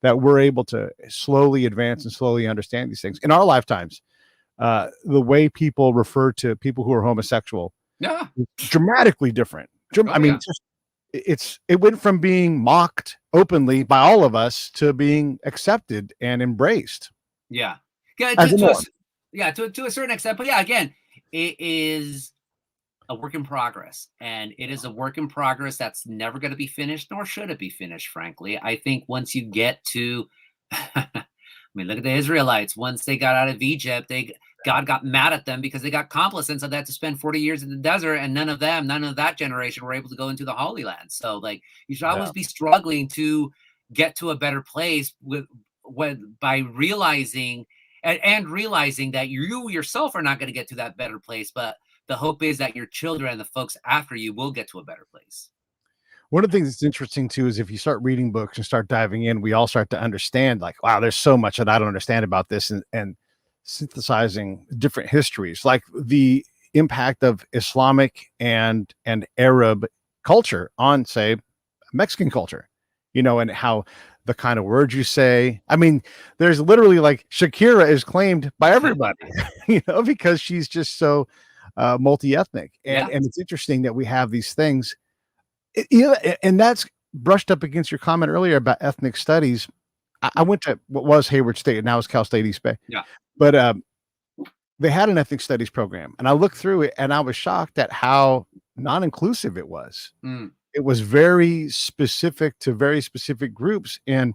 that we're able to slowly advance and slowly understand these things in our lifetimes. The way people refer to people who are homosexual Yeah. is dramatically different. I Oh mean, yeah. it went from being mocked openly by all of us to being accepted and embraced Yeah. Yeah. as a norm. Yeah. To a certain extent, but yeah, again, it is a work in progress, and it is a work in progress that's never going to be finished, nor should it be finished. Frankly, I think once you get to, I mean, look at the Israelites. Once they got out of Egypt, God got mad at them because they got complacent, so they had to spend 40 years in the desert, and none of that generation were able to go into the Holy Land. So, like, you should Yeah. always be struggling to get to a better place by realizing and realizing that you yourself are not going to get to that better place, but the hope is that your children and the folks after you will get to a better place. One of the things that's interesting too is if you start reading books and start diving in, we all start to understand like, wow, there's so much that I don't understand about this, and synthesizing different histories, like the impact of Islamic and Arab culture on, say, Mexican culture, and how the kind of words you say. I mean, there's literally like Shakira is claimed by everybody, because she's just so multi-ethnic, and Yeah. it's interesting that we have these things. And that's brushed up against your comment earlier about ethnic studies. I went to what was Hayward State, now it's Cal State East Bay, Yeah. but they had an ethnic studies program, and I looked through it, and I was shocked at how non-inclusive it was. Mm. It was very specific to very specific groups, and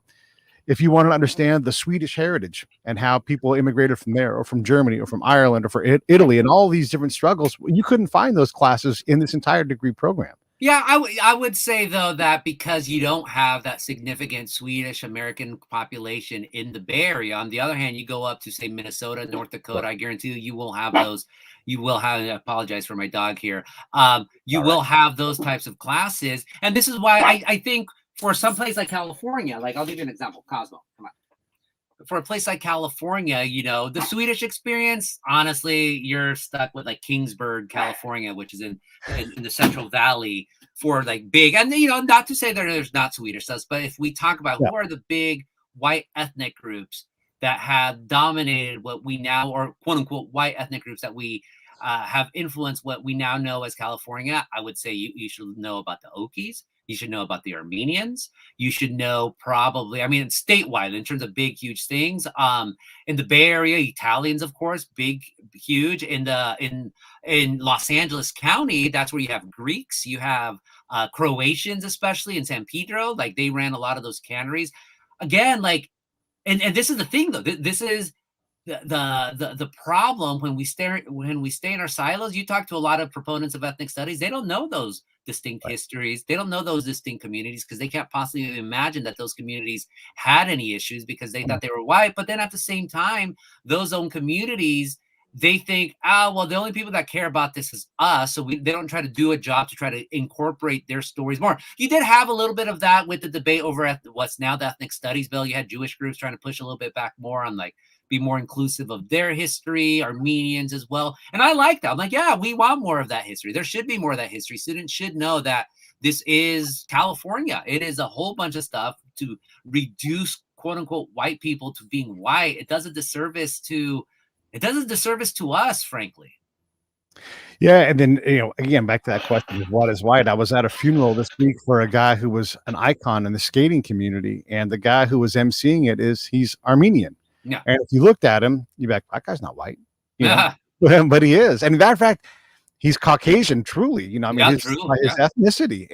if you want to understand the Swedish heritage and how people immigrated from there, or from Germany, or from Ireland, or from Italy, and all these different struggles, you couldn't find those classes in this entire degree program. Yeah, I would say though that because you don't have that significant Swedish American population in the Bay Area. On the other hand, you go up to say Minnesota, North Dakota, I guarantee you will have those. You will have. I apologize for my dog here. You All right. will have those types of classes, and this is why I think for some place like California, like I'll give you an example, Cosmo. Come on. For a place like California, the Swedish experience, honestly, you're stuck with like Kingsburg, California, which is in the Central Valley for like big, and not to say that there's not Swedish stuff, but if we talk about Yeah. who are the big white ethnic groups that have dominated what we now, or quote unquote, white ethnic groups that we have influenced what we now know as California, I would say you should know about the Okies. You should know about the Armenians. You should know probably, I mean, statewide in terms of big, huge things. In the Bay Area, Italians, of course, big, huge. In Los Angeles County, that's where you have Greeks, you have Croatians, especially in San Pedro. Like they ran a lot of those canneries. Again, like, and this is the thing though. This is the problem when we stay in our silos. You talk to a lot of proponents of ethnic studies, they don't know those distinct histories, they don't know those distinct communities, because they can't possibly imagine that those communities had any issues because they thought they were white. But then at the same time, those own communities, they think, well, the only people that care about this is us, so they don't try to do a job to try to incorporate their stories more. You did have a little bit of that with the debate over at what's now the ethnic studies bill. You had Jewish groups trying to push a little bit back more on like be more inclusive of their history, Armenians as well. And I like that. I'm like, yeah, we want more of that history. There should be more of that history. Students should know that this is California. It is a whole bunch of stuff to reduce quote unquote white people to being white. It does a disservice to us, frankly. Yeah, and then again, back to that question of what is white. I was at a funeral this week for a guy who was an icon in the skating community, and the guy who was emceeing he's Armenian. Yeah. And if you looked at him, you'd be like, that guy's not white, Yeah. but he is. And in matter of fact, he's Caucasian, truly. I mean, his ethnicity,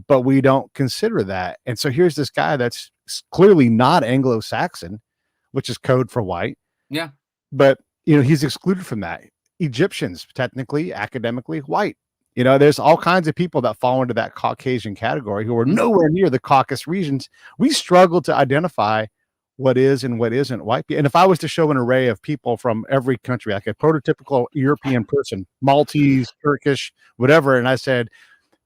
but we don't consider that. And so here's this guy that's clearly not Anglo-Saxon, which is code for white. Yeah. But he's excluded from that. Egyptians, technically, academically, white. There's all kinds of people that fall into that Caucasian category who are nowhere near the Caucasus regions. We struggle to identify what is and what isn't white people. And if I was to show an array of people from every country, like a prototypical European person, Maltese, Turkish, whatever, and I said,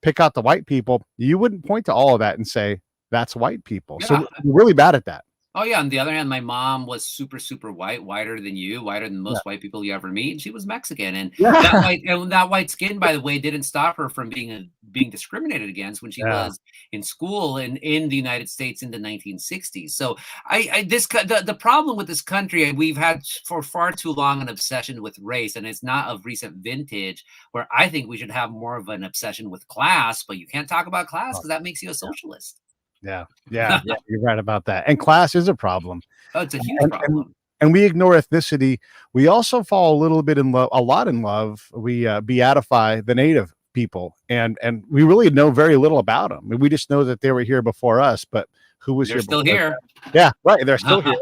pick out the white people, you wouldn't point to all of that and say, that's white people. Yeah. So we're really bad at that. Oh yeah. On the other hand, my mom was super, super white, whiter than you, whiter than most white people you ever meet. And she was Mexican, and that white skin, by the way, didn't stop her from being being discriminated against when she Yeah. was in school in the United States in the 1960s. So the problem with this country, we've had for far too long an obsession with race, and it's not of recent vintage, where I think we should have more of an obsession with class, but you can't talk about class Oh, because that makes you a yeah. socialist. Yeah. Yeah. Yeah. You're right about that. And class is a problem. Oh, it's a huge And and problem. and we ignore ethnicity. We also fall a little bit in love, a lot in love. We beatify the native people, and we really know very little about them. We just know that they were here before us, but who was They're here still before here. them? Yeah, right. They're still here.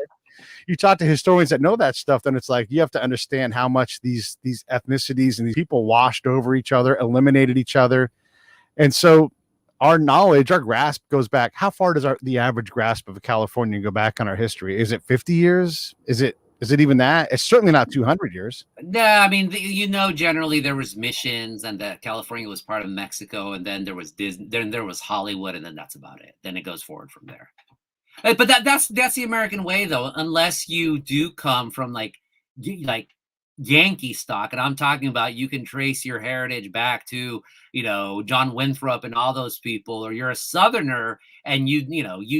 You talk to historians that know that stuff, then it's like you have to understand how much these ethnicities and these people washed over each other, eliminated each other, and so our knowledge, our grasp goes back. How far does the average grasp of a Californian go back on our history? Is it 50 years? Is it even that? It's certainly not 200 years. Yeah, I mean, generally there was missions, and that California was part of Mexico, and then there was Disney, then there was Hollywood, and then that's about it. Then it goes forward from there. But that's the American way, though. Unless you do come from like Yankee stock, and I'm talking about you can trace your heritage back to John Winthrop and all those people, or you're a Southerner and you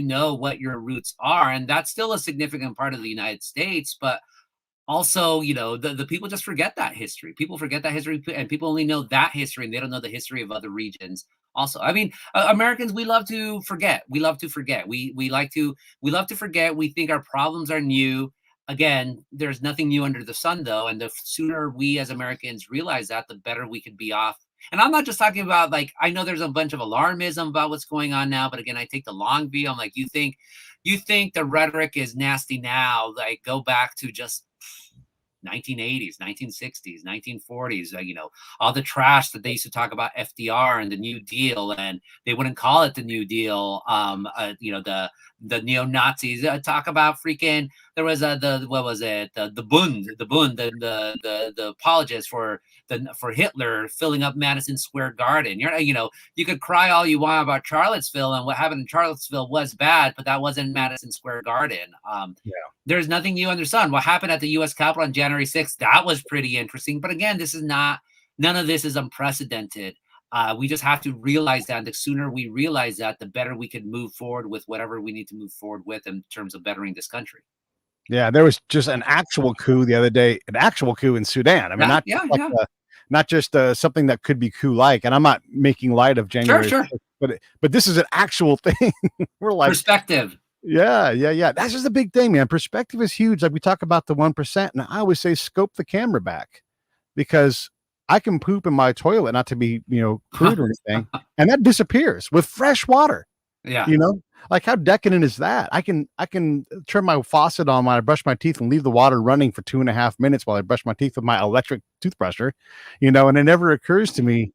know what your roots are, and that's still a significant part of the United States, but also, the people just forget that history. People forget that history, and people only know that history, and they don't know the history of other regions. Also, I mean, Americans, we love to forget. We love to forget. We love to forget. We think our problems are new. Again, there's nothing new under the sun, though, and the sooner we as Americans realize that, the better we could be off. And I'm not just talking about, like, I know there's a bunch of alarmism about what's going on now, but again, I take the long view. I'm like, you think the rhetoric is nasty now? Like, go back to just 1980s, 1960s, 1940s, all the trash that they used to talk about FDR and the New Deal, and they wouldn't call it the New Deal. The neo-Nazis talk about freaking, there was the what was it, the Bund, the apologists for Hitler filling up Madison Square Garden. You could cry all you want about Charlottesville, and what happened in Charlottesville was bad, but that wasn't Madison Square Garden. Yeah. There's nothing new under the sun. What happened at the U.S. Capitol on January 6th, that was pretty interesting. But again, none of this is unprecedented. We just have to realize that. And the sooner we realize that, the better we can move forward with whatever we need to move forward with in terms of bettering this country. Yeah, there was just an actual coup the other day, an actual coup in Sudan. I mean, Yeah, not yeah, just like yeah. not just something that could be coup-like. And I'm not making light of January, Sure. 6th, but this is an actual thing. We're like, Perspective. yeah. That's just a big thing, man. Perspective is huge. Like we talk about the 1%, and I always say scope the camera back, because I can poop in my toilet, not to be, crude or anything, and that disappears with fresh water. Yeah. Like how decadent is that? I can turn my faucet on when I brush my teeth and leave the water running for 2.5 minutes while I brush my teeth with my electric toothbrusher, and it never occurs to me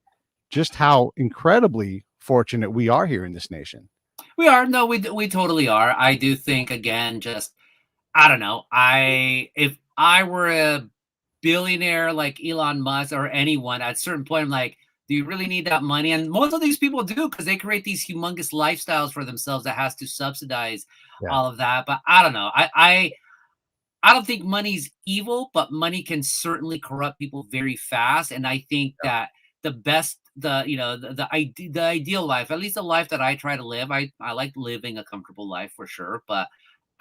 just how incredibly fortunate we are here in this nation. We are. No, we totally are. I do think, again, just, I don't know. If I were a billionaire like Elon Musk or anyone, at a certain point, I'm like, do you really need that money? And most of these people do, because they create these humongous lifestyles for themselves that has to subsidize Yeah. all of that. But I don't know. I don't think money's evil, but money can certainly corrupt people very fast. And I think that the best, the ideal life, at least the life that I try to live, I like living a comfortable life for sure, but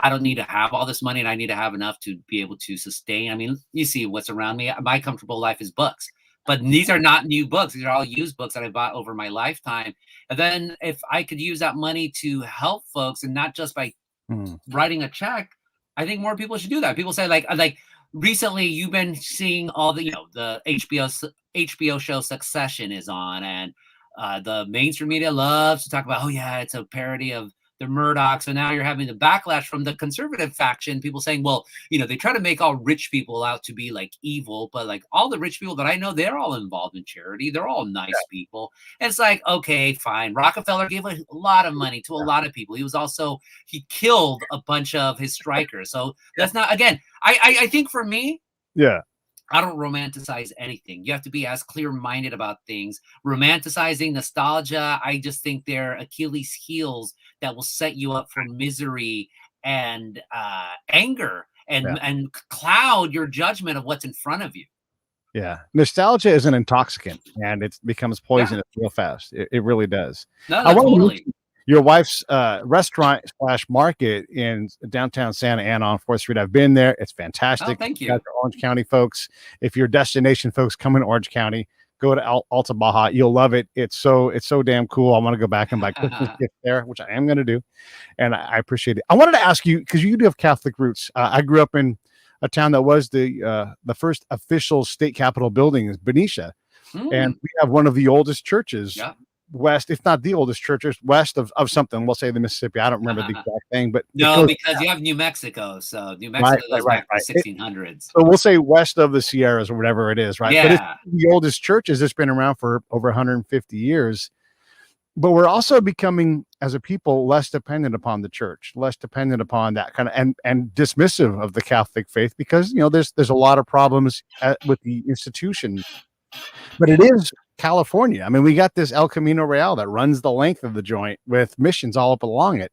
I don't need to have all this money, and I need to have enough to be able to sustain. I mean, you see what's around me. My comfortable life is books, but these are not new books. These are all used books that I bought over my lifetime. And then if I could use that money to help folks, and not just by writing a check, I think more people should do that. People say, like recently you've been seeing all the HBO show Succession is on, and the mainstream media loves to talk about, oh yeah, it's a parody of the Murdochs. So now you're having the backlash from the conservative faction, people saying, well, they try to make all rich people out to be like evil, but like all the rich people that I know, they're all involved in charity. They're all nice people. And it's like, okay, fine. Rockefeller gave a lot of money to a lot of people. He killed a bunch of his strikers. So that's not, again, I think for me, Yeah. I don't romanticize anything. You have to be as clear-minded about things. Romanticizing nostalgia, I just think they're Achilles' heels that will set you up for misery and anger and cloud your judgment of what's in front of you. Yeah. Nostalgia is an intoxicant and it becomes Yeah. poisonous real fast. It really does. No, I no, want to totally. mention your wife's restaurant slash market in downtown Santa Ana on 4th Street. I've been there. It's Oh, fantastic. thank You guys you. are Orange County folks. If you're destination folks, come in Orange County. Go to Alta Baja. You'll love it. It's so damn cool. I want to go back and buy Christmas gifts there, which I am going to do, and I appreciate it. I wanted to ask you because you do have Catholic roots. I grew up in a town that was the first official state capitol building is Benicia, and Mm, we have one of the oldest churches yeah. west, if not the oldest churches west of something. We'll say the Mississippi. I don't remember the exact thing, but it No, goes because you have New Mexico. So New right, Mexico right, goes right, back to the right. 1600s. So we'll say west of the Sierras or whatever it is, right? But it's Yeah. the oldest churches. It's been around for over 150 years. But we're also becoming as a people less dependent upon the church, less dependent upon that kind of and dismissive of the Catholic faith because there's a lot of problems with the institution. But it is California. I mean, we got this El Camino Real that runs the length of the joint with missions all up along it.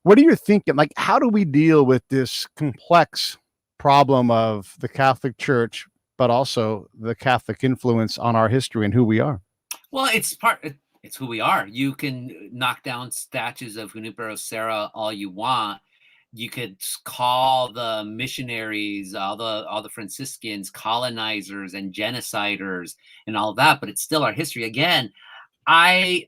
What are you thinking? Like, how do we deal with this complex problem of the Catholic Church, but also the Catholic influence on our history and who we are? Well, it's who we are. You can knock down statues of Junipero Serra all you want. You could call the missionaries, all the Franciscans, colonizers and genociders and all that, but it's still our history. Again, I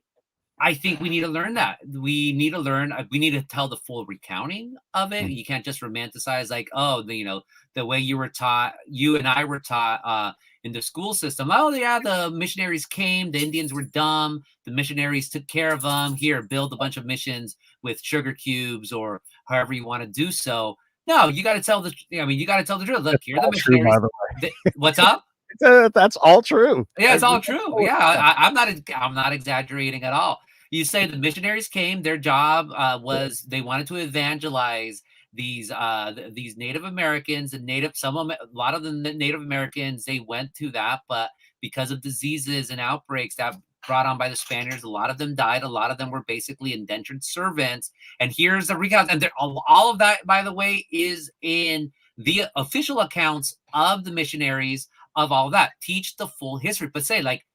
I think we need to learn that. We need to learn. We need to tell the full recounting of it. Mm. You can't just romanticize, like, oh, the way you were taught, you and I were taught in the school system. Oh, yeah, the missionaries came. The Indians were dumb. The missionaries took care of them. Here, build a bunch of missions with sugar cubes or however you want to do so. No, you got to tell the. I mean, you got to tell the truth. Look, That's here are the all true, by missionaries. the What's up? way. That's all true. Yeah, it's I all true. Yeah, I'm not exaggerating at all. You say the missionaries came. Their job was they wanted to evangelize these Native Americans and a lot of the Native Americans. They went to that, but because of diseases and outbreaks that brought on by the Spaniards, a lot of them died. A lot of them were basically indentured servants. And here's the recount, and all of that, by the way, is in the official accounts of the missionaries of all that. Teach the full history, but say, like,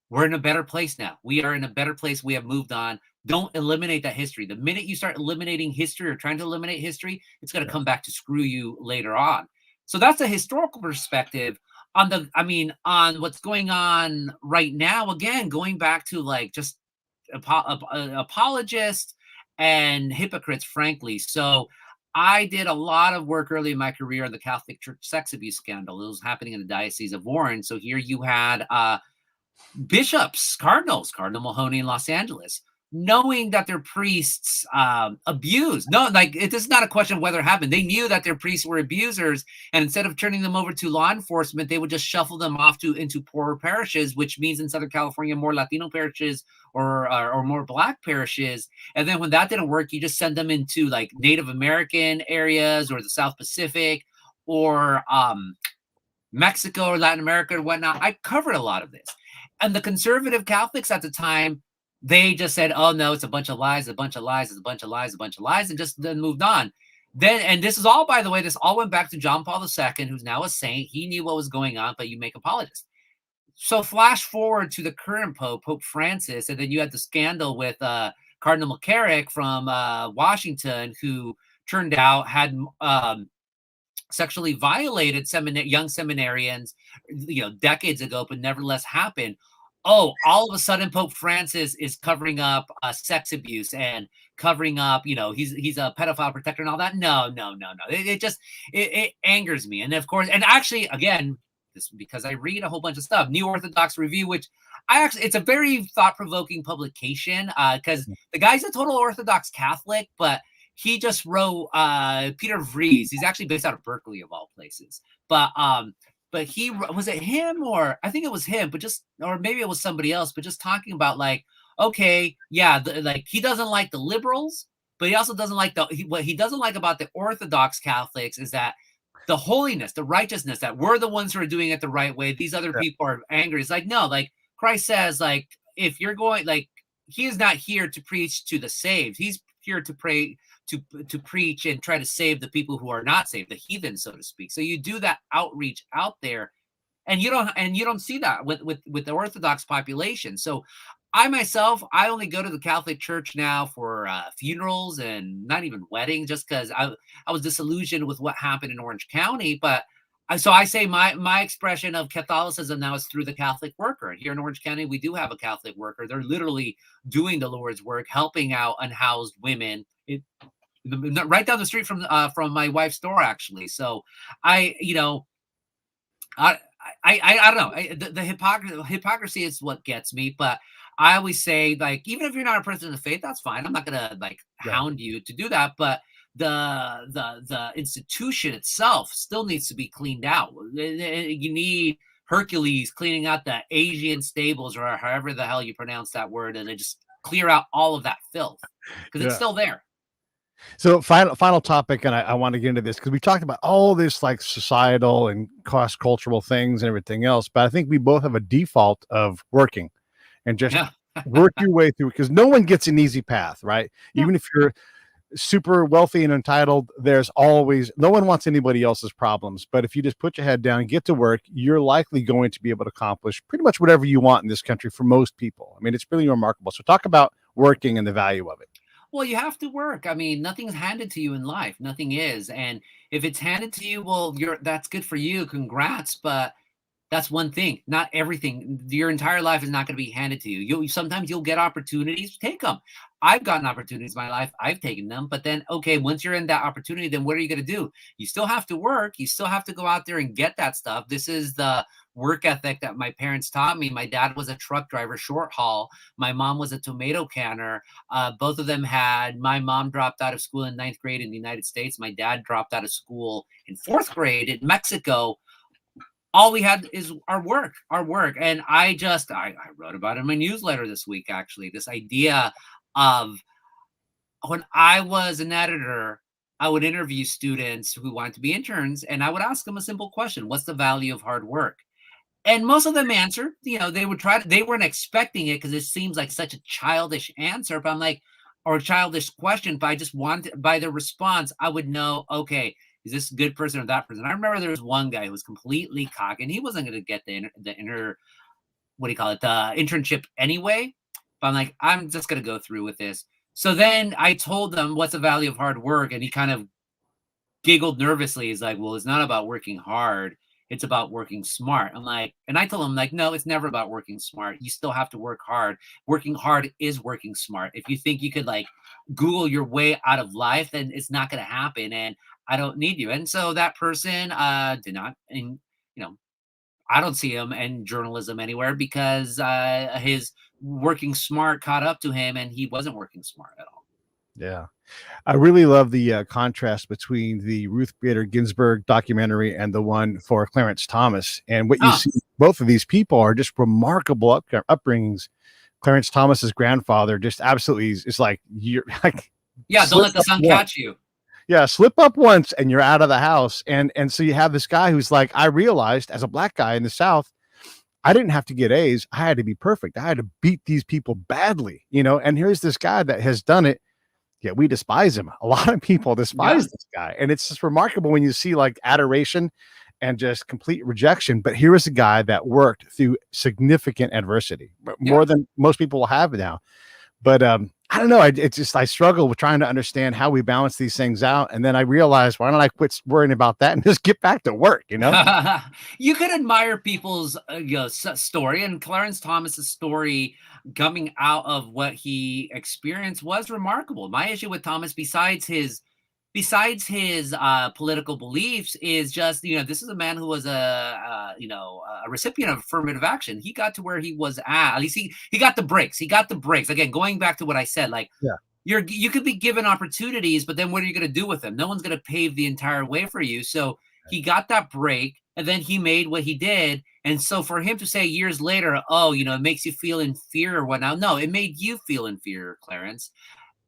we're in a better place now. We are in a better place. We have moved on. Don't eliminate that history. The minute you start eliminating history or trying to eliminate history, it's going to Yeah. come back to screw you later on. So that's a historical perspective on what's going on right now. Again, going back to like just apologists and hypocrites, frankly. So I did a lot of work early in my career on the Catholic Church sex abuse scandal. It was happening in the Diocese of Warren. So here you had bishops, cardinals, Cardinal Mahoney in Los Angeles, knowing that their priests abused. No, like it is not a question of whether it happened. They knew that their priests were abusers, and instead of turning them over to law enforcement, they would just shuffle them off into poorer parishes, which means in Southern California more Latino parishes or more Black parishes. And then when that didn't work, you just send them into like Native American areas or the South Pacific or Mexico or Latin America or whatnot. I covered a lot of this. And the conservative Catholics at the time, they just said, oh, no, it's a bunch of lies, a bunch of lies, it's a bunch of lies, a bunch of lies, and just then moved on. Then, and this is all, by the way, this all went back to John Paul II, who's now a saint. He knew what was going on, but you make apologists. So flash forward to the current Pope, Pope Francis, and then you had the scandal with Cardinal McCarrick from Washington, who turned out had sexually violated young seminarians, decades ago, but nevertheless happened. Oh, all of a sudden, Pope Francis is covering up sex abuse and covering up, he's a pedophile protector and all that. No, no, no, no. It angers me. And of course, and actually, again, this because I read a whole bunch of stuff. New Orthodox Review, which it's a very thought-provoking publication because the guy's a total Orthodox Catholic, but he just wrote Peter Vries. He's actually based out of Berkeley, of all places. But he was it him or I think it was him, or maybe it was somebody else. But just talking about like, okay, yeah, like he doesn't like the liberals, but he also doesn't like what he doesn't like about the Orthodox Catholics is that the holiness, the righteousness, that we're the ones who are doing it the right way. These other people are angry. It's like, no, like Christ says, like if you're going, like he is not here to preach to the saved. He's here to pray to preach and try to save the people who are not saved, the heathen, so to speak. So you do that outreach out there. and you don't see that with the Orthodox population. So I myself, I only go to the Catholic Church now for funerals and not even weddings, just because I was disillusioned with what happened in Orange County. But so I say my expression of Catholicism now is through the Catholic worker. Here in Orange County, we do have a Catholic worker. They're literally doing the Lord's work, helping out unhoused women. Right down the street from my wife's store, actually. So I, you know, I I don't know. The hypocrisy is what gets me. But I always say, like, even if you're not a person of faith, that's fine. I'm not gonna like Right. hound you to do that. But the institution itself still needs to be cleaned out. You need Hercules cleaning out the Asian stables, or however the hell you pronounce that word, and then just clear out all of that filth because it's Yeah. still there. So final topic, and I want to get into this because we talked about all this like societal and cross cultural things and everything else, but I think we both have a default of working and just Yeah. work your way through because no one gets an easy path, right? No. Even if you're super wealthy and entitled, there's always no one wants anybody else's problems. But if you just put your head down and get to work, you're likely going to be able to accomplish pretty much whatever you want in this country for most people. I mean, it's really remarkable. So talk about working and the value of it. Well, you have to work. I mean, nothing's handed to you in life. Nothing is. And if it's handed to you, well, that's good for you. Congrats. But that's one thing, not everything. Your entire life is not going to be handed to you. Sometimes you'll get opportunities, take them. I've gotten opportunities in my life, I've taken them. But then, okay, once you're in that opportunity, then what are you going to do? You still have to work. You still have to go out there and get that stuff. This is the work ethic that my parents taught me. My dad was a truck driver, short haul. My mom was a tomato canner. Both of them had. My mom dropped out of school in ninth grade in the United States. My dad dropped out of school in fourth grade in Mexico. All we had is our work. And I wrote about it in my newsletter this week, actually, this idea of when I was an editor, I would interview students who wanted to be interns, and I would ask them a simple question: what's the value of hard work? And most of them answered, they weren't expecting it because it seems like such a childish answer, but I'm like, or a childish question, but I just wanted, by the response, I would know, okay, is this a good person or that person? I remember there was one guy who was completely cocky and he wasn't going to get what do you call it, the internship anyway. But I'm like, I'm just going to go through with this. So then I told them, what's the value of hard work? And he kind of giggled nervously. He's like, well, it's not about working hard. It's about working smart. I'm like, and I told him, like, no, it's never about working smart. You still have to work hard. Working hard is working smart. If you think you could like Google your way out of life, then it's not going to happen. And I don't need you. And so that person did not, and I don't see him in journalism anywhere because his working smart caught up to him and he wasn't working smart at all. Yeah. I really love the contrast between the Ruth Bader Ginsburg documentary and the one for Clarence Thomas. And what you Huh. see, both of these people are just remarkable upbringings. Clarence Thomas's grandfather just absolutely is like, you're like, Yeah, don't let the sun catch you. yeah, slip up once and you're out of the house. And so you have this guy who's like, I realized as a black guy in the South, I didn't have to get A's. I had to be perfect. I had to beat these people badly, and here's this guy that has done it. Yeah, we despise him. A lot of people despise this guy. And it's just remarkable when you see like adoration and just complete rejection. But here is a guy that worked through significant adversity, more than most people will have now. But I don't know. I struggle with trying to understand how we balance these things out. And then I realized, why don't I quit worrying about that and just get back to work, You could admire people's story, and Clarence Thomas's story coming out of what he experienced was remarkable. My issue with Thomas, besides his political beliefs, is just this is a man who was a recipient of affirmative action. He got to where he was at least he got the breaks. He got the breaks. Again, going back to what I said, like, you could be given opportunities, but then what are you going to do with them? No one's going to pave the entire way for you. So he got that break, and then he made what he did. And so for him to say years later, oh, it makes you feel inferior or whatnot. No, it made you feel inferior, Clarence.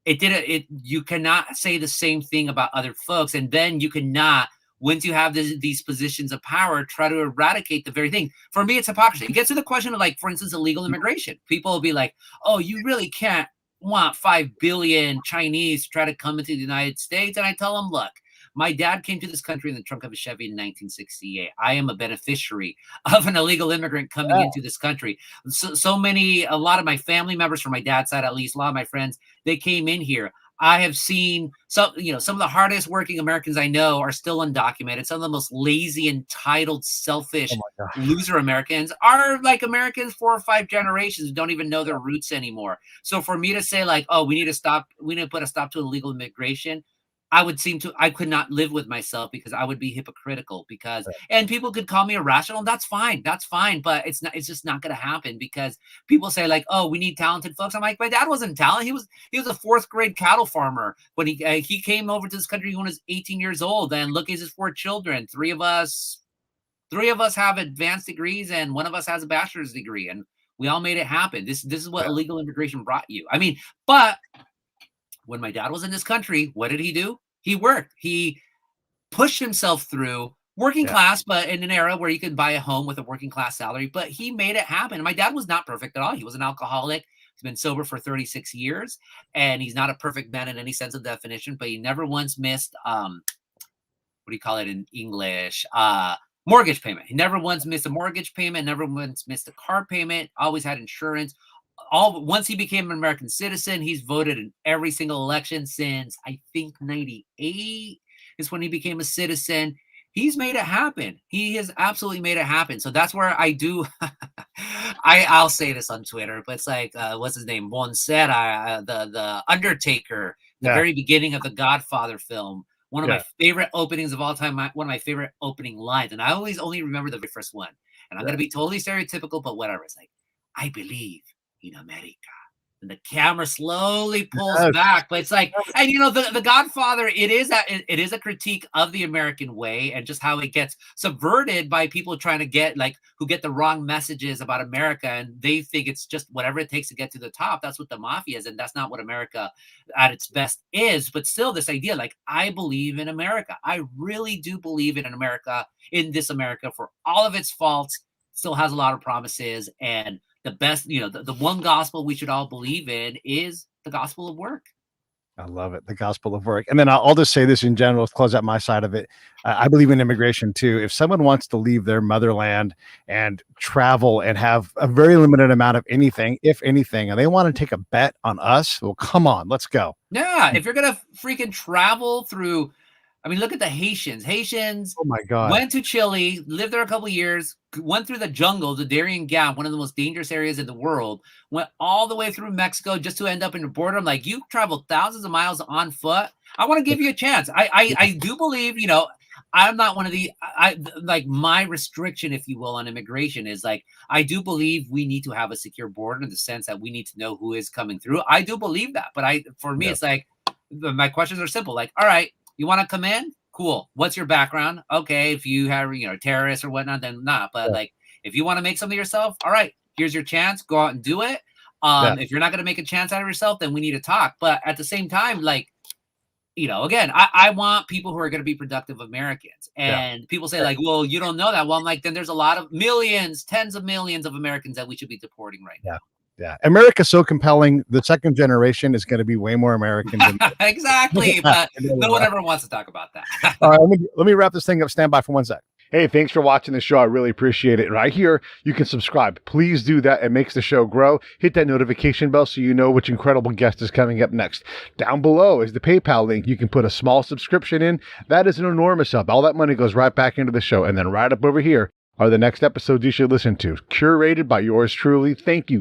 It didn't. You cannot say the same thing about other folks, and then you cannot, once you have these positions of power, try to eradicate the very thing. For me, it's hypocrisy. It gets to the question of, like, for instance, illegal immigration. People will be like, "Oh, you really can't want 5 billion Chinese to try to come into the United States," and I tell them, look, My dad came to this country in the trunk of a Chevy in 1968. I am a beneficiary of an illegal immigrant coming Yeah. into this country. A lot of my family members from my dad's side, at least, a lot of my friends, they came in here. I have seen some of the hardest working Americans I know are still undocumented. Some of the most lazy, entitled, Oh selfish, my gosh. loser Americans are like Americans 4 or 5 generations who don't even know their roots anymore. So for me to say like, oh, we need to put a stop to illegal immigration, I could not live with myself because I would be hypocritical and people could call me irrational. That's fine. That's fine. But it's just not going to happen because people say like, oh, we need talented folks. I'm like, my dad wasn't talented. He was a 4th grade cattle farmer when he came over to this country when he was 18 years old. And look, he's his 4 children. Three of us have advanced degrees and one of us has a bachelor's degree. And we all made it happen. This is what illegal immigration brought you. I mean, but when my dad was in this country, what did he do? He worked. He pushed himself through working class, but in an era where you could buy a home with a working class salary, but he made it happen. My dad was not perfect at all. He was an alcoholic. He's been sober for 36 years, and he's not a perfect man in any sense of definition, but he never once missed, what do you call it in English? Mortgage payment. He never once missed a mortgage payment, never once missed a car payment, always had insurance. Once he became an American citizen, he's voted in every single election since I think 98 is when he became a citizen. He's made it happen. He has absolutely made it happen. So that's where I do. I'll say this on Twitter, but it's like, what's his name? Bonserra, the Undertaker, the very beginning of the Godfather film. One of my favorite openings of all time. One of my favorite opening lines. And I always only remember the very first one. And I'm going to be totally stereotypical, but whatever. It's like, I believe in America. And the camera slowly pulls back, but it's like, and the Godfather, it is a critique of the American way and just how it gets subverted by people trying to who get the wrong messages about America, and they think it's just whatever it takes to get to the top. That's what the mafia is, and that's not what America at its best is. But still, this idea, like, I believe in America. I really do believe in America, in this America, for all of its faults, still has a lot of promises, and the best, the one gospel we should all believe in is the gospel of work. I love it. The gospel of work. And then I'll just say this in general, to close out my side of it. I believe in immigration too. If someone wants to leave their motherland and travel and have a very limited amount of anything, if anything, and they want to take a bet on us, well, come on, let's go. Yeah. If you're going to freaking travel through, I mean, look at the Haitians. Oh my God. Went to Chile, lived there a couple of years, went through the jungle, the Darien Gap, one of the most dangerous areas in the world, went all the way through Mexico just to end up in the border. I'm like, you traveled thousands of miles on foot. I want to give you a chance. I do believe, I'm not one of like my restriction, if you will, on immigration is like, I do believe we need to have a secure border in the sense that we need to know who is coming through. I do believe that. But for me, it's like, my questions are simple. Like, all right, you want to come in? Cool. What's your background? Okay. If you have, terrorists or whatnot, then not. But like, if you want to make something of yourself, all right, here's your chance. Go out and do it. If you're not going to make a chance out of yourself, then we need to talk. But at the same time, like, again, I want people who are going to be productive Americans. And people say like, well, you don't know that. Well, I'm like, then there's a lot of millions, tens of millions of Americans that we should be deporting right now. Yeah. America's so compelling. The second generation is going to be way more American than exactly. But no one ever wants to talk about that. All right, let me wrap this thing up. Stand by for 1 sec. Hey, thanks for watching the show. I really appreciate it. Right here, you can subscribe. Please do that. It makes the show grow. Hit that notification bell so you know which incredible guest is coming up next. Down below is the PayPal link. You can put a small subscription in. That is an enormous help. All that money goes right back into the show. And then right up over here are the next episodes you should listen to, curated by yours truly. Thank you